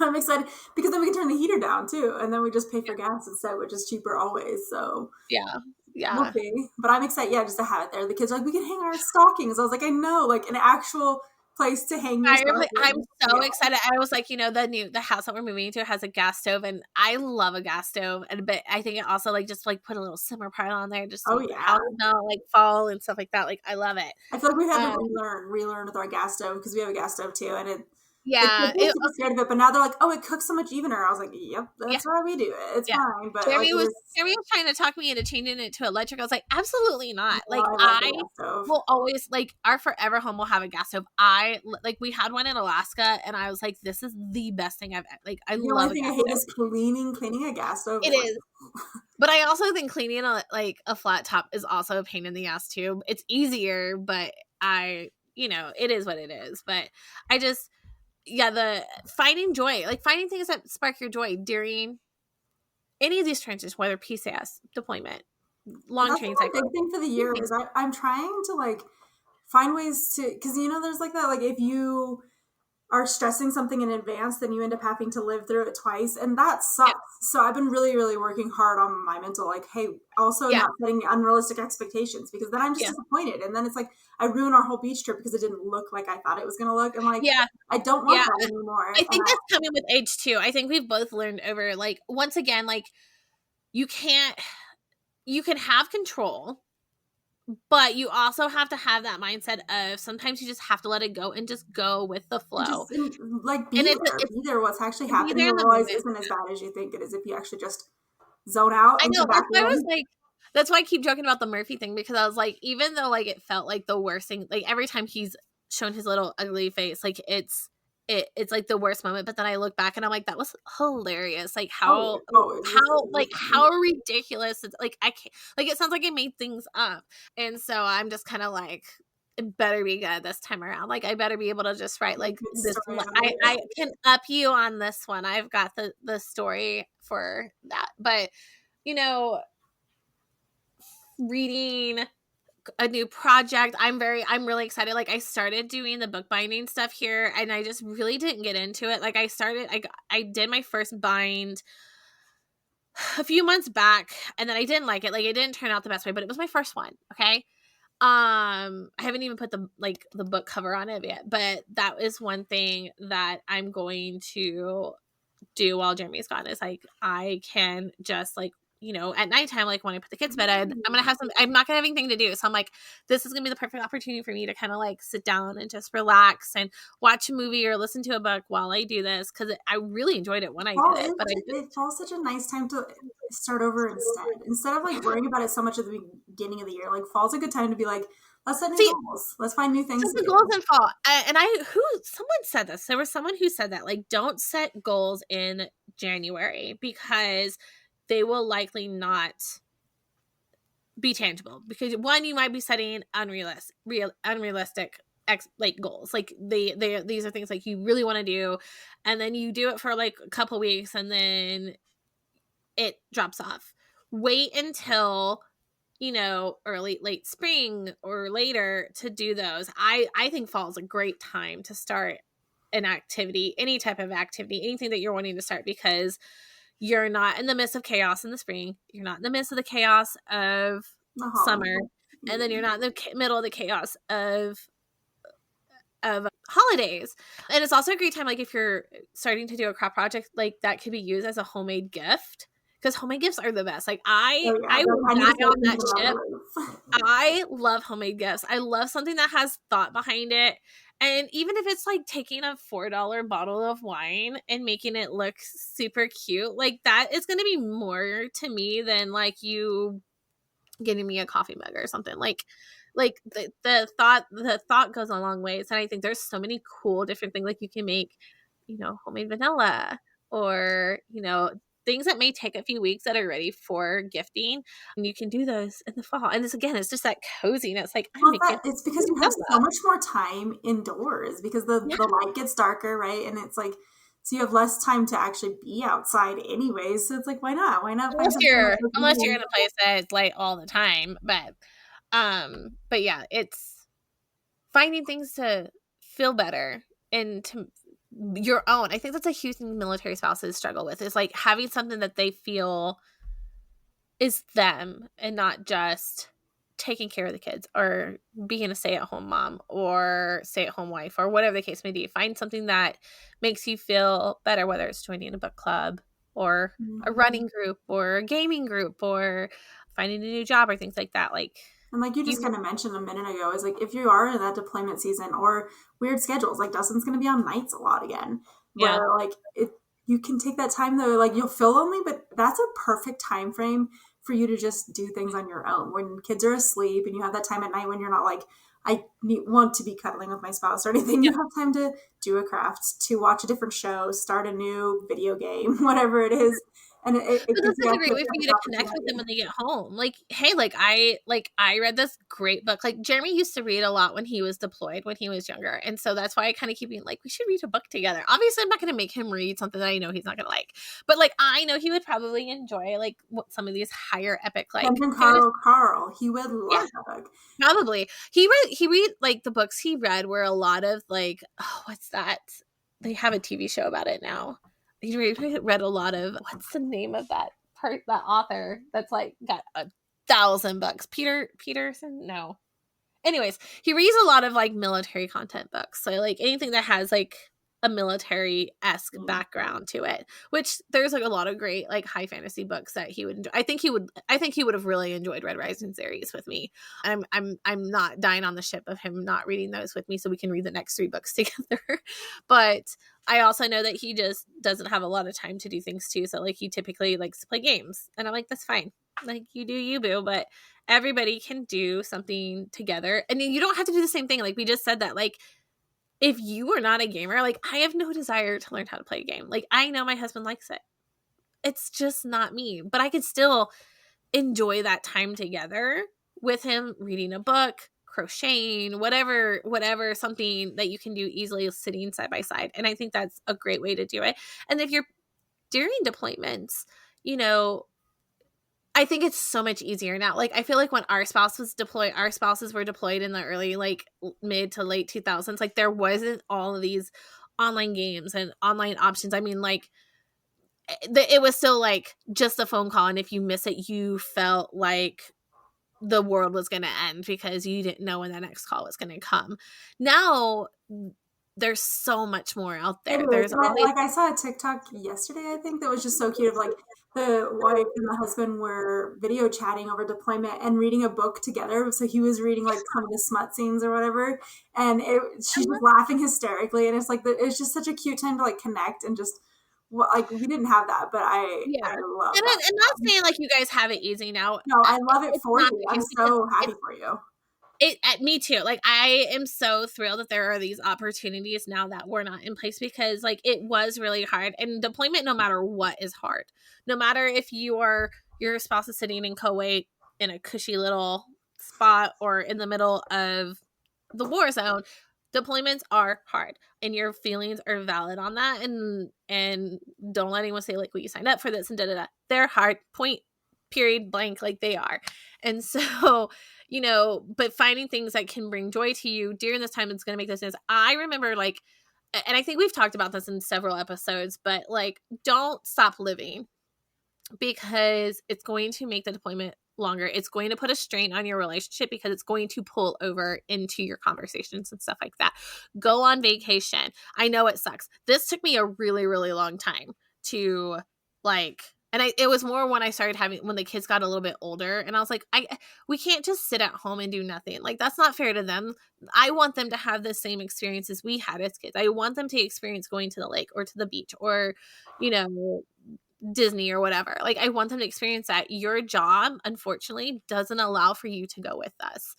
I'm excited because then we can turn the heater down too, and then we just pay for gas instead, which is cheaper always. So yeah. We'll see. But I'm excited, just to have it there. The kids are like, we can hang our stockings. I was like, I know, like an actual place to hang your stockings. I'm so excited. I was like, you know, the house that we're moving into has a gas stove, and I love a gas stove. But I think it also like just like put a little simmer pile on there, just house smell like fall and stuff like that. Like I love it. I feel like we had to relearn with our gas stove because we have a gas stove too, and it. Yeah, it was scared of it, but now they're like, "Oh, it cooks so much evener." I was like, "Yep, that's why we do it. It's fine." But Jeremy was trying to talk me into changing it to electric. I was like, "Absolutely not!" Like I will always like our forever home will have a gas stove. We had one in Alaska, and I was like, "This is the best thing I've like." I love. The only thing I hate is cleaning a gas stove. It is. But I also think cleaning a flat top is also a pain in the ass too. It's easier, but it is what it is. But I just. Yeah, the finding joy, like finding things that spark your joy during any of these transitions, whether PCS, deployment, long training cycle. The big thing for the year is I'm trying to like find ways to, because there's like that, like if you are stressing something in advance, then you end up having to live through it twice, and that sucks. Yeah. So I've been really, really working hard on my mental, like, hey, also not setting unrealistic expectations, because then I'm just disappointed, and then it's like I ruin our whole beach trip because it didn't look like I thought it was going to look, and like, I don't want that anymore. I think that's coming with age too. I think we've both learned over, like, once again, like, you can have control, but you also have to have that mindset of sometimes you just have to let it go and just go with the flow. Be there. What's actually happening. You realize it isn't as bad as you think it is if you actually just zone out. I know. That's why I keep joking about the Murphy thing, because I was like, even though like it felt like the worst thing, like every time he's shown his little ugly face, like it's like the worst moment, but then I look back and I'm like, that was hilarious. Like how ridiculous it's like. I can't, like, it sounds like I made things up, and so I'm just kind of like, it better be good this time around. Like I better be able to just write like this. I can up you on this one. I've got the story for that. But reading a new project, I'm really excited. Like I started doing the bookbinding stuff here, and I just really didn't get into it. Like I did my first bind a few months back, and then I didn't like it. Like it didn't turn out the best way, but it was my first one. Okay. I haven't even put the book cover on it yet, but that is one thing that I'm going to do while Jeremy's gone, is like I can just like, at nighttime, like when I put the kids to bed, I'm not gonna have anything to do. So I'm like, this is gonna be the perfect opportunity for me to kind of like sit down and just relax and watch a movie or listen to a book while I do this, because I really enjoyed it when I did it. But it falls such a nice time to start over instead of like worrying about it so much at the beginning of the year. Like fall's a good time to be like, let's set new goals. Let's find new things. Set the goals in fall. Someone said this. There was someone who said that, like, don't set goals in January because they will likely not be tangible, because one, you might be setting unrealistic goals. Like these are things like you really want to do, and then you do it for like a couple weeks and then it drops off. wait until, early, late spring or later to do those. I think fall is a great time to start an activity, any type of activity, anything that you're wanting to start, because you're not in the midst of chaos in the spring. You're not in the midst of the chaos of summer. And then you're not in the middle of the chaos of holidays. And it's also a great time, like if you're starting to do a craft project, like that could be used as a homemade gift, because homemade gifts are the best. Like I will die on that ship. I love homemade gifts. I love something that has thought behind it. And even if it's like taking a $4 bottle of wine and making it look super cute, like that is going to be more to me than like you getting me a coffee mug or something. Like the thought goes a long ways. And I think there's so many cool different things, like you can make, homemade vanilla, or, things that may take a few weeks that are ready for gifting, and you can do those in the fall. And it's just that coziness. Like it's because you have so much more time indoors, because the light gets darker, right? And it's like, so you have less time to actually be outside anyways. So it's like, why not? Unless you're in a place that's light all the time. But yeah, it's finding things to feel better and to your own. I think that's a huge thing military spouses struggle with, is like having something that they feel is them and not just taking care of the kids or being a stay-at-home mom or stay-at-home wife or whatever the case may be. Find something that makes you feel better, whether it's joining a book club or a running group or a gaming group or finding a new job or things like that. Like, and like you just kind of mentioned a minute ago, is like if you are in that deployment season or weird schedules, like Dustin's going to be on nights a lot again, where like you can take that time though, like you'll feel lonely, but that's a perfect time frame for you to just do things on your own when kids are asleep, and you have that time at night when you're not like, want to be cuddling with my spouse or anything. You have time to do a craft, to watch a different show, start a new video game, whatever it is. And it that's like a great way for you to connect with them when they get home. Like, hey, I read this great book. Like Jeremy used to read a lot when he was deployed, when he was younger. And so that's why I kind of keep being like, we should read a book together. Obviously, I'm not going to make him read something that I know he's not going to like. But like, I know he would probably enjoy like some of these higher epic, like Carl. He would love that book. Probably. He read like the books he read were a lot of like, what's that? They have a TV show about it now. He read a lot of, what's the name of that author that's like got 1,000 books? Peterson? No. Anyways, he reads a lot of like military content books. So like anything that has like a military-esque background to it, which there's like a lot of great like high fantasy books that he would enjoy. I think he would have really enjoyed Red Rising series with me. I'm not dying on the ship of him not reading those with me, so we can read the next 3 books together. But I also know that he just doesn't have a lot of time to do things too. So like he typically likes to play games, and I'm like, that's fine. Like you do you, boo, but everybody can do something together, and you don't have to do the same thing. Like we just said that, like, if you are not a gamer, like I have no desire to learn how to play a game. Like I know my husband likes it. It's just not me, but I could still enjoy that time together with him, reading a book, crocheting, whatever, something that you can do easily sitting side by side. And I think that's a great way to do it. And if you're during deployments, I think it's so much easier now. Like, I feel like when our spouses were deployed in the early, like, mid to late 2000s. Like, there wasn't all of these online games and online options. I mean, like, it was still, like, just a phone call. And if you miss it, you felt like the world was going to end because you didn't know when that next call was going to come. Now, there's so much more out there. There's always, like, I saw a TikTok yesterday, I think, that was just so cute of, like, the wife and the husband were video chatting over deployment and reading a book together. So he was reading like some of the smut scenes or whatever, and she's just laughing hysterically. And it's like it's just such a cute time to like connect and just like we didn't have that, but I love. And I'm not saying like you guys have it easy now. No, I love it for you. I'm so happy for you. Me too. Like I am so thrilled that there are these opportunities now that were not in place, because like it was really hard, and deployment, no matter what, is hard. No matter if your spouse is sitting in Kuwait in a cushy little spot or in the middle of the war zone, deployments are hard, and your feelings are valid on that. And don't let anyone say like, well, you signed up for this and da-da-da. They're hard. Point period blank like they are. And so, but finding things that can bring joy to you during this time is going to make those sense. I remember like, and I think we've talked about this in several episodes, but like, don't stop living, because it's going to make the deployment longer. It's going to put a strain on your relationship because it's going to pull over into your conversations and stuff like that. Go on vacation. I know it sucks. This took me a really, really long time to like, and it was more when I started when the kids got a little bit older, and I was like, we can't just sit at home and do nothing. Like, that's not fair to them. I want them to have the same experiences we had as kids. I want them to experience going to the lake or to the beach or, Disney or whatever. Like, I want them to experience that. Your job, unfortunately, doesn't allow for you to go with us.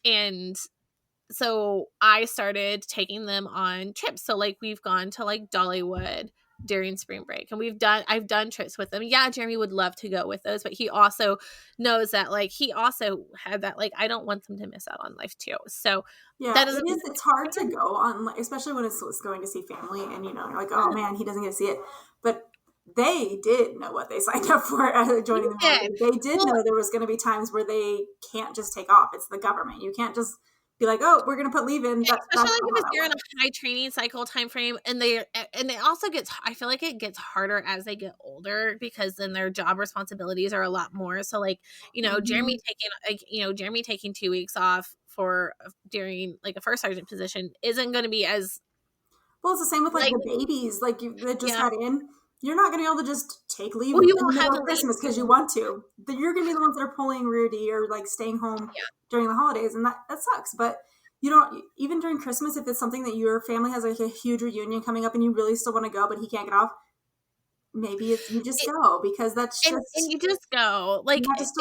And so I started taking them on trips. So like, we've gone to like Dollywood during spring break, and I've done trips with them. Yeah, Jeremy would love to go with those, but he also knows that like, he also had that, like, I don't want them to miss out on life too. So yeah, that is, it's hard to go on, especially when it's going to see family, and you're like, oh man, he doesn't get to see it. But they did know what they signed up for joining the military. They did know there was going to be times where they can't just take off. It's the government. You can't just be like, oh, we're going to put leave in. Especially like if you're in a high training cycle time frame, and it also gets, I feel like it gets harder as they get older, because then their job responsibilities are a lot more. So like, Jeremy taking 2 weeks off during like a first sergeant position isn't going to be as well. It's the same with like the babies, like that just got in. You're not going to be able to just take leave you in won't the have middle of Christmas because you want to. You're going to be the ones that are pulling Rudy or like staying home during the holidays, and that sucks. But you don't, even during Christmas, if it's something that your family has like a huge reunion coming up and you really still want to go, but he can't get off, maybe you just go, because that's just... And you just go. Like, and it just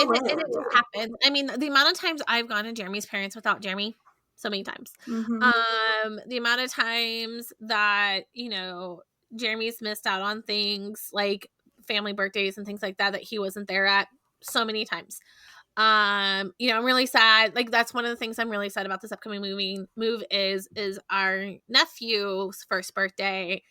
happens. I mean, the amount of times I've gone to Jeremy's parents without Jeremy, so many times. Mm-hmm. The amount of times that, Jeremy's missed out on things like family birthdays and things like that he wasn't there at, so many times. I'm really sad. Like, that's one of the things I'm really sad about this upcoming move is our nephew's first birthday.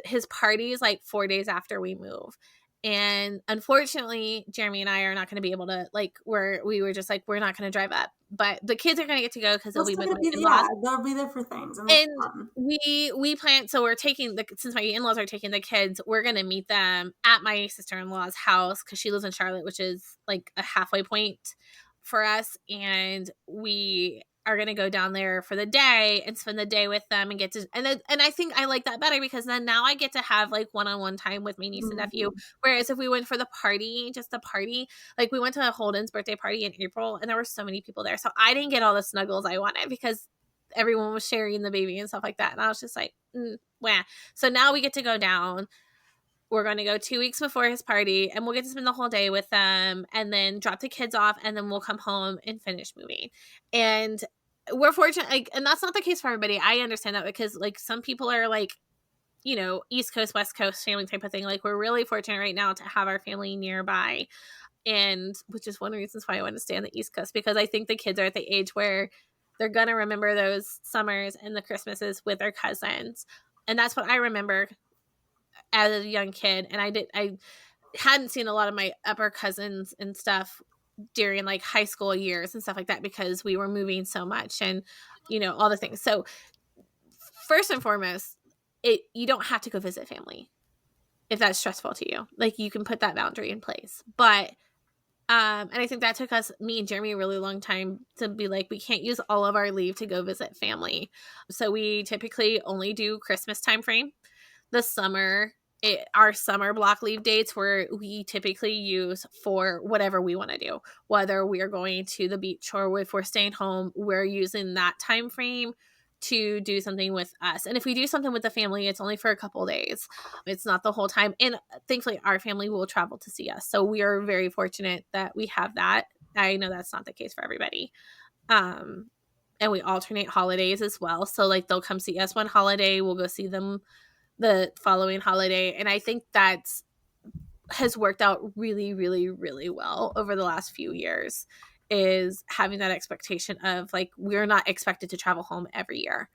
His party is like 4 days after we move. And unfortunately, Jeremy and I are not going to be able to, like, we were just like, we're not going to drive up. But the kids are going to get to go because they'll be with my in-laws. They'll be there for things. And we plan, so we're taking, since my in-laws are taking the kids, we're going to meet them at my sister-in-law's house, because she lives in Charlotte, which is like a halfway point for us. And we are going to go down there for the day and spend the day with them and get to, and I think I like that better, because then now I get to have like one-on-one time with my niece and nephew. Whereas if we went for the party, just a party, like we went to Holden's birthday party in April and there were so many people there. So I didn't get all the snuggles I wanted because everyone was sharing the baby and stuff like that. And I was just like, wah. So now we get to go down. We're going to go 2 weeks before his party, and we'll get to spend the whole day with them, and then drop the kids off, and then we'll come home and finish moving. And we're fortunate, like, and that's not the case for everybody. I understand that, because like some people are like, East Coast, West Coast family type of thing. Like, we're really fortunate right now to have our family nearby, and which is one of the reasons why I want to stay on the East Coast, because I think the kids are at the age where they're going to remember those summers and the Christmases with their cousins. And that's what I remember as a young kid. And I hadn't seen a lot of my upper cousins and stuff during like high school years and stuff like that, because we were moving so much and, all the things. So first and foremost, you don't have to go visit family if that's stressful to you. Like, you can put that boundary in place. But, and I think that took me and Jeremy a really long time to be like, we can't use all of our leave to go visit family. So we typically only do Christmas time frame. The summer, our summer block leave dates where we typically use for whatever we want to do, whether we are going to the beach or if we're staying home, we're using that time frame to do something with us. And if we do something with the family, it's only for a couple days. It's not the whole time. And thankfully, our family will travel to see us. So we are very fortunate that we have that. I know that's not the case for everybody. And we alternate holidays as well. So like, they'll come see us one holiday, we'll go see them the following holiday. And I think has worked out really, really, really well over the last few years, is having that expectation of like, we're not expected to travel home every year,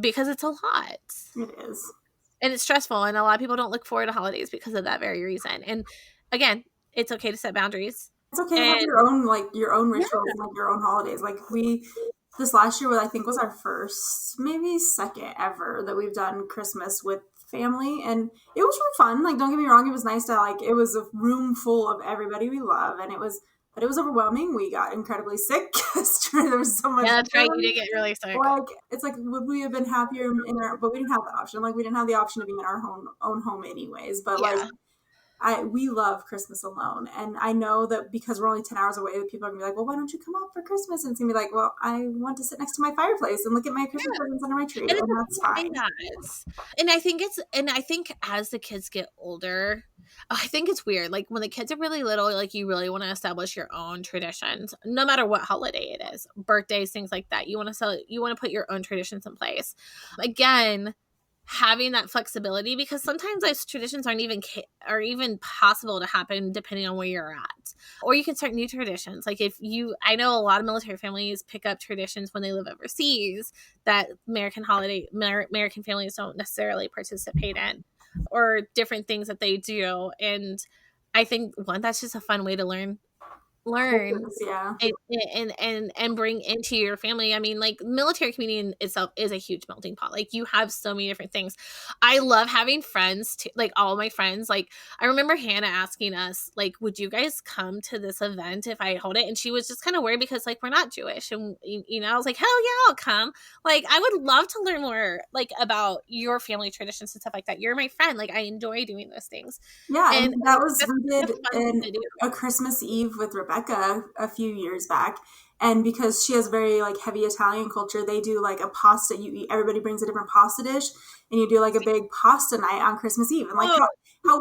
because it's a lot. It is. And it's stressful. And a lot of people don't look forward to holidays because of that very reason. And again, it's okay to set boundaries. It's okay to have your own rituals and like your own holidays. Like this last year, I think was our first, maybe second ever that we've done Christmas with family, and it was really fun. Like, don't get me wrong, it was nice to it was a room full of everybody we love, but it was overwhelming. We got incredibly sick because there was so much. Yeah, that's right. You did get really sick. Like, it's like, would we have been happier but we didn't have that option. Like, we didn't have the option of being in our own home anyways. But we love Christmas alone. And I know that because we're only 10 hours away, that people are going to be like, well, why don't you come out for Christmas? And it's going to be like, well, I want to sit next to my fireplace and look at my Christmas presents under my tree. And that's fine. And I think as the kids get older, I think it's weird. Like, when the kids are really little, like, you really want to establish your own traditions, no matter what holiday it is, birthdays, things like that. You want to put your own traditions in place. Again, having that flexibility, because sometimes those traditions aren't even possible to happen depending on where you're at. Or you can start new traditions. Like, I know a lot of military families pick up traditions when they live overseas that American families don't necessarily participate in, or different things that they do. And I think that's just a fun way to learn Yeah. and bring into your family. I mean, like, military community in itself is a huge melting pot. Like, you have so many different things. I love having friends too, like all my friends. Like, I remember Hannah asking us, like, would you guys come to this event if I hold it? And she was just kind of worried because, like, we're not Jewish. And, I was like, hell yeah, I'll come. Like, I would love to learn more, like, about your family traditions and stuff like that. You're my friend. Like, I enjoy doing those things. Yeah, and we did a Christmas Eve with Rebecca a few years back, and because she has very like heavy Italian culture, they do like a pasta. Everybody brings a different pasta dish, and you do like a big pasta night on Christmas Eve, and like how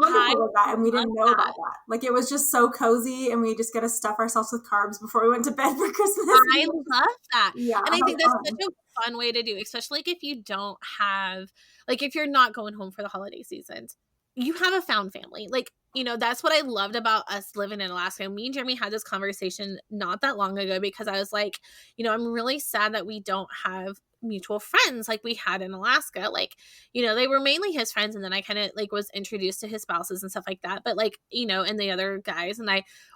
wonderful was that? And we didn't know about that. Like, it was just so cozy, and we just got to stuff ourselves with carbs before we went to bed for Christmas. I love that. Yeah, and I think that's such a fun way to do, especially like if you don't have, like, if you're not going home for the holiday seasons, you have a found family. Like, that's what I loved about us living in Alaska. Me and Jeremy had this conversation not that long ago, because I was like, I'm really sad that we don't have mutual friends like we had in Alaska. Like, they were mainly his friends, and then I kind of like was introduced to his spouses and stuff like that. But like, and the other guys, and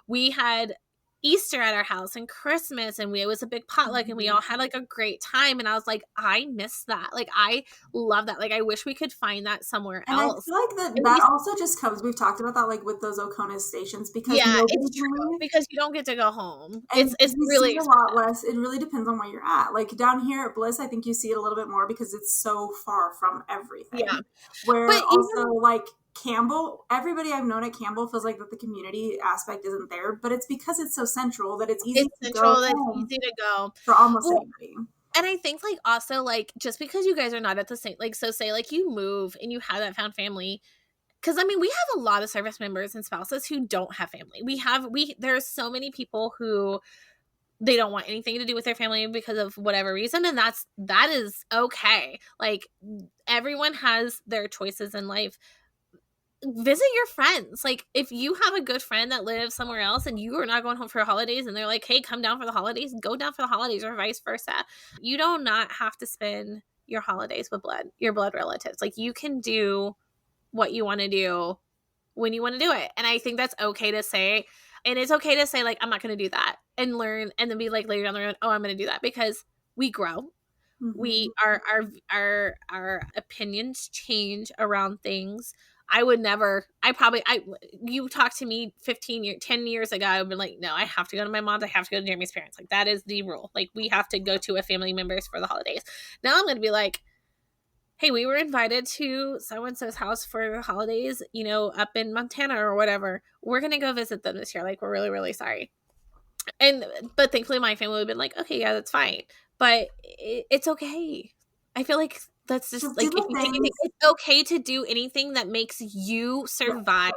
we had Easter at our house and Christmas, and it was a big potluck, and we all had like a great time. And I was like, I miss that. Like, I love that. Like, I wish we could find that somewhere else. I feel like that also just comes, we've talked about that, like with those Oconus stations, because it's true, because you don't get to go home. And it's really a lot less. It really depends on where you're at. Like, down here at Bliss, I think you see it a little bit more because it's so far from everything. Yeah. But also, like, Campbell, everybody I've known at Campbell feels like that the community aspect isn't there, but it's because it's so central that it's easy to go for almost anybody. And I think, like, also, like, just because you guys are not at the same, like, so say, like, you move and you have that found family, because, I mean, we have a lot of service members and spouses who don't have family. There's so many people who they don't want anything to do with their family because of whatever reason, and that is okay. Like, everyone has their choices in life. Visit your friends. Like, if you have a good friend that lives somewhere else and you are not going home for holidays, and they're like, hey, come down for the holidays, go down for the holidays, or vice versa. You do not have to spend your holidays with your blood relatives. Like, you can do what you want to do when you want to do it. And I think that's okay to say. And it's okay to say, like, I'm not going to do that, and learn, and then be like later down the road, oh, I'm going to do that, because we grow. Mm-hmm. We our opinions change around things. You talked to me 10 years ago, I would be like, no, I have to go to my mom's, I have to go to Jeremy's parents. Like, that is the rule. Like, we have to go to a family members for the holidays. Now I'm going to be like, hey, we were invited to so-and-so's house for the holidays, up in Montana or whatever. We're going to go visit them this year. Like, we're really, really sorry. But thankfully my family would have been like, okay, yeah, that's fine. But it's okay. I feel like that's just like, if you think it's okay to do anything that makes you survive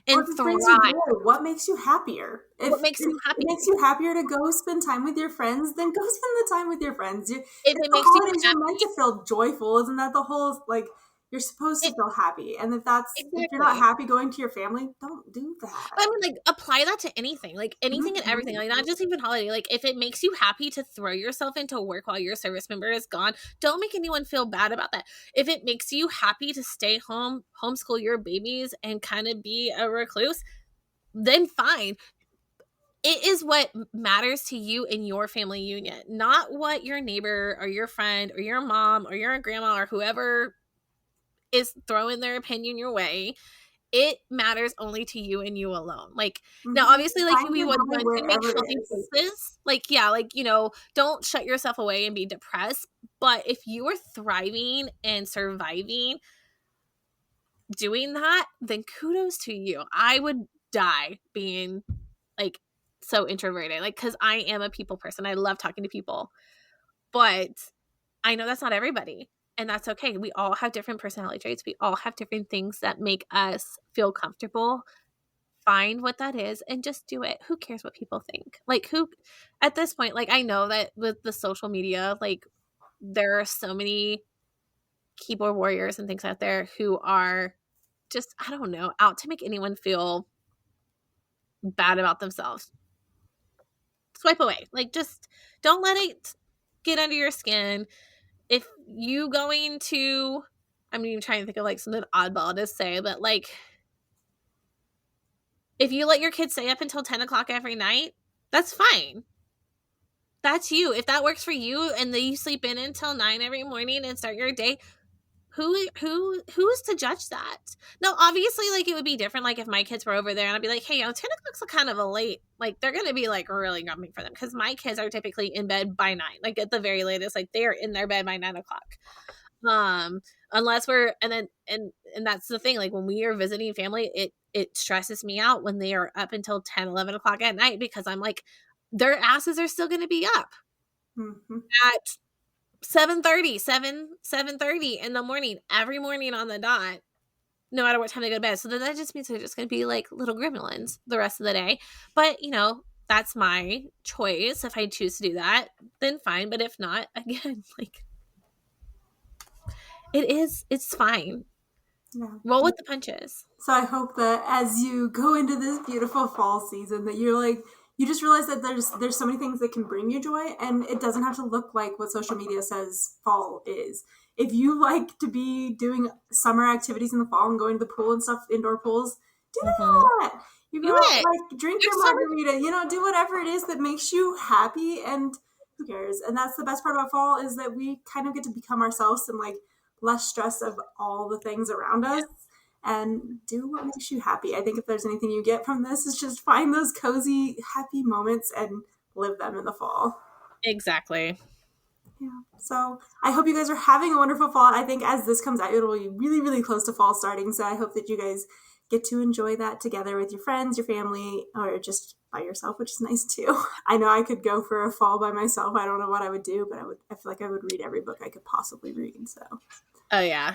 and thrive. What makes you happier? What makes you happy? It makes you happier to go spend time with your friends, then go spend the time with your friends. If it makes you happy, you're meant to feel joyful. Isn't that the whole, like, you're supposed to feel happy? And if you're not happy going to your family, don't do that. I mean, like, apply that to anything, like anything and everything, like, not just even holiday. Like, if it makes you happy to throw yourself into work while your service member is gone, don't make anyone feel bad about that. If it makes you happy to stay home, homeschool your babies, and kind of be a recluse, then fine. it is what matters to you in your family union, not what your neighbor or your friend or your mom or your grandma or whoever is throwing their opinion your way. It matters only to you and you alone. Like, now, obviously, like, Find we your would joy want to make wherever it healthy is. choices. Like, yeah, like, you know, don't shut yourself away and be depressed. But if you are thriving and surviving doing that, then kudos to you. I would die being, like, so introverted. Like, because I am a people person. I love talking to people. But I know that's not everybody. And that's okay. We all have different personality traits. We all have different things that make us feel comfortable. Find what that is and just do it. Who cares what people think? Like, who, at this point, like, I know that with the social media, like, there are so many keyboard warriors and things out there who are just, I don't know, out to make anyone feel bad about themselves. Swipe away. Like, just don't let it get under your skin. If you going to, I'm even trying to think of like something oddball to say, but like, if you let your kids stay up until 10 o'clock every night, that's fine. That's you. If that works for you and then you sleep in until 9 every morning and start your day, who's to judge that? No, obviously, like, it would be different. Like, if my kids were over there and I'd be like, hey, 10 o'clock's kind of a late, like, they're going to be like really grumpy for them because my kids are typically in bed by 9, like at the very latest, like they are in their bed by 9 o'clock. Unless we're, and that's the thing, like when we are visiting family, it stresses me out when they are up until 10, 11 o'clock at night because I'm like, their asses are still going to be up at 7:30 in the morning, every morning on the dot, no matter what time they go to bed. So then that just means they're just going to be like little gremlins the rest of the day. But, you know, that's my choice. If I choose to do that, then fine. But if not, again, like, it's fine. Yeah. Roll with the punches. So I hope that as you go into this beautiful fall season that you're like, you just realize that there's so many things that can bring you joy and it doesn't have to look like what social media says fall is. If you like to be doing summer activities in the fall and going to the pool and stuff, indoor pools, do that. You go out, like, drink your margarita, you know, do whatever it is that makes you happy, and who cares? And that's the best part about fall is that we kind of get to become ourselves and like less stress of all the things around us. And do what makes you happy. I think if there's anything you get from this, is just find those cozy, happy moments and live them in the fall. Exactly. Yeah. So I hope you guys are having a wonderful fall. I think as this comes out, it'll be really, really close to fall starting. So I hope that you guys get to enjoy that together with your friends, your family, or just by yourself, which is nice too. I know I could go for a fall by myself. I don't know what I would do, but I feel like I would read every book I could possibly read. So. Oh yeah.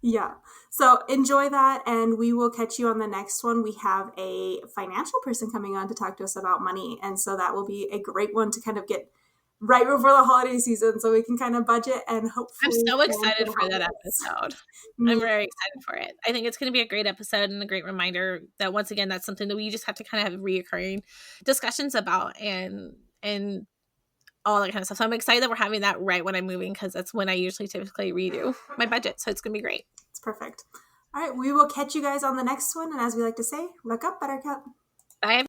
Yeah. So enjoy that, and we will catch you on the next one. We have a financial person coming on to talk to us about money, and so that will be a great one to kind of get right before the holiday season so we can kind of budget and hopefully. I'm so excited for that episode. I'm very excited for it. I think it's going to be a great episode and a great reminder that, once again, that's something that we just have to kind of have reoccurring discussions about and all that kind of stuff. So I'm excited that we're having that right when I'm moving because that's when I usually typically redo my budget. So it's going to be great. It's perfect. All right. We will catch you guys on the next one. And as we like to say, Ruck Up Buttercup. Bye.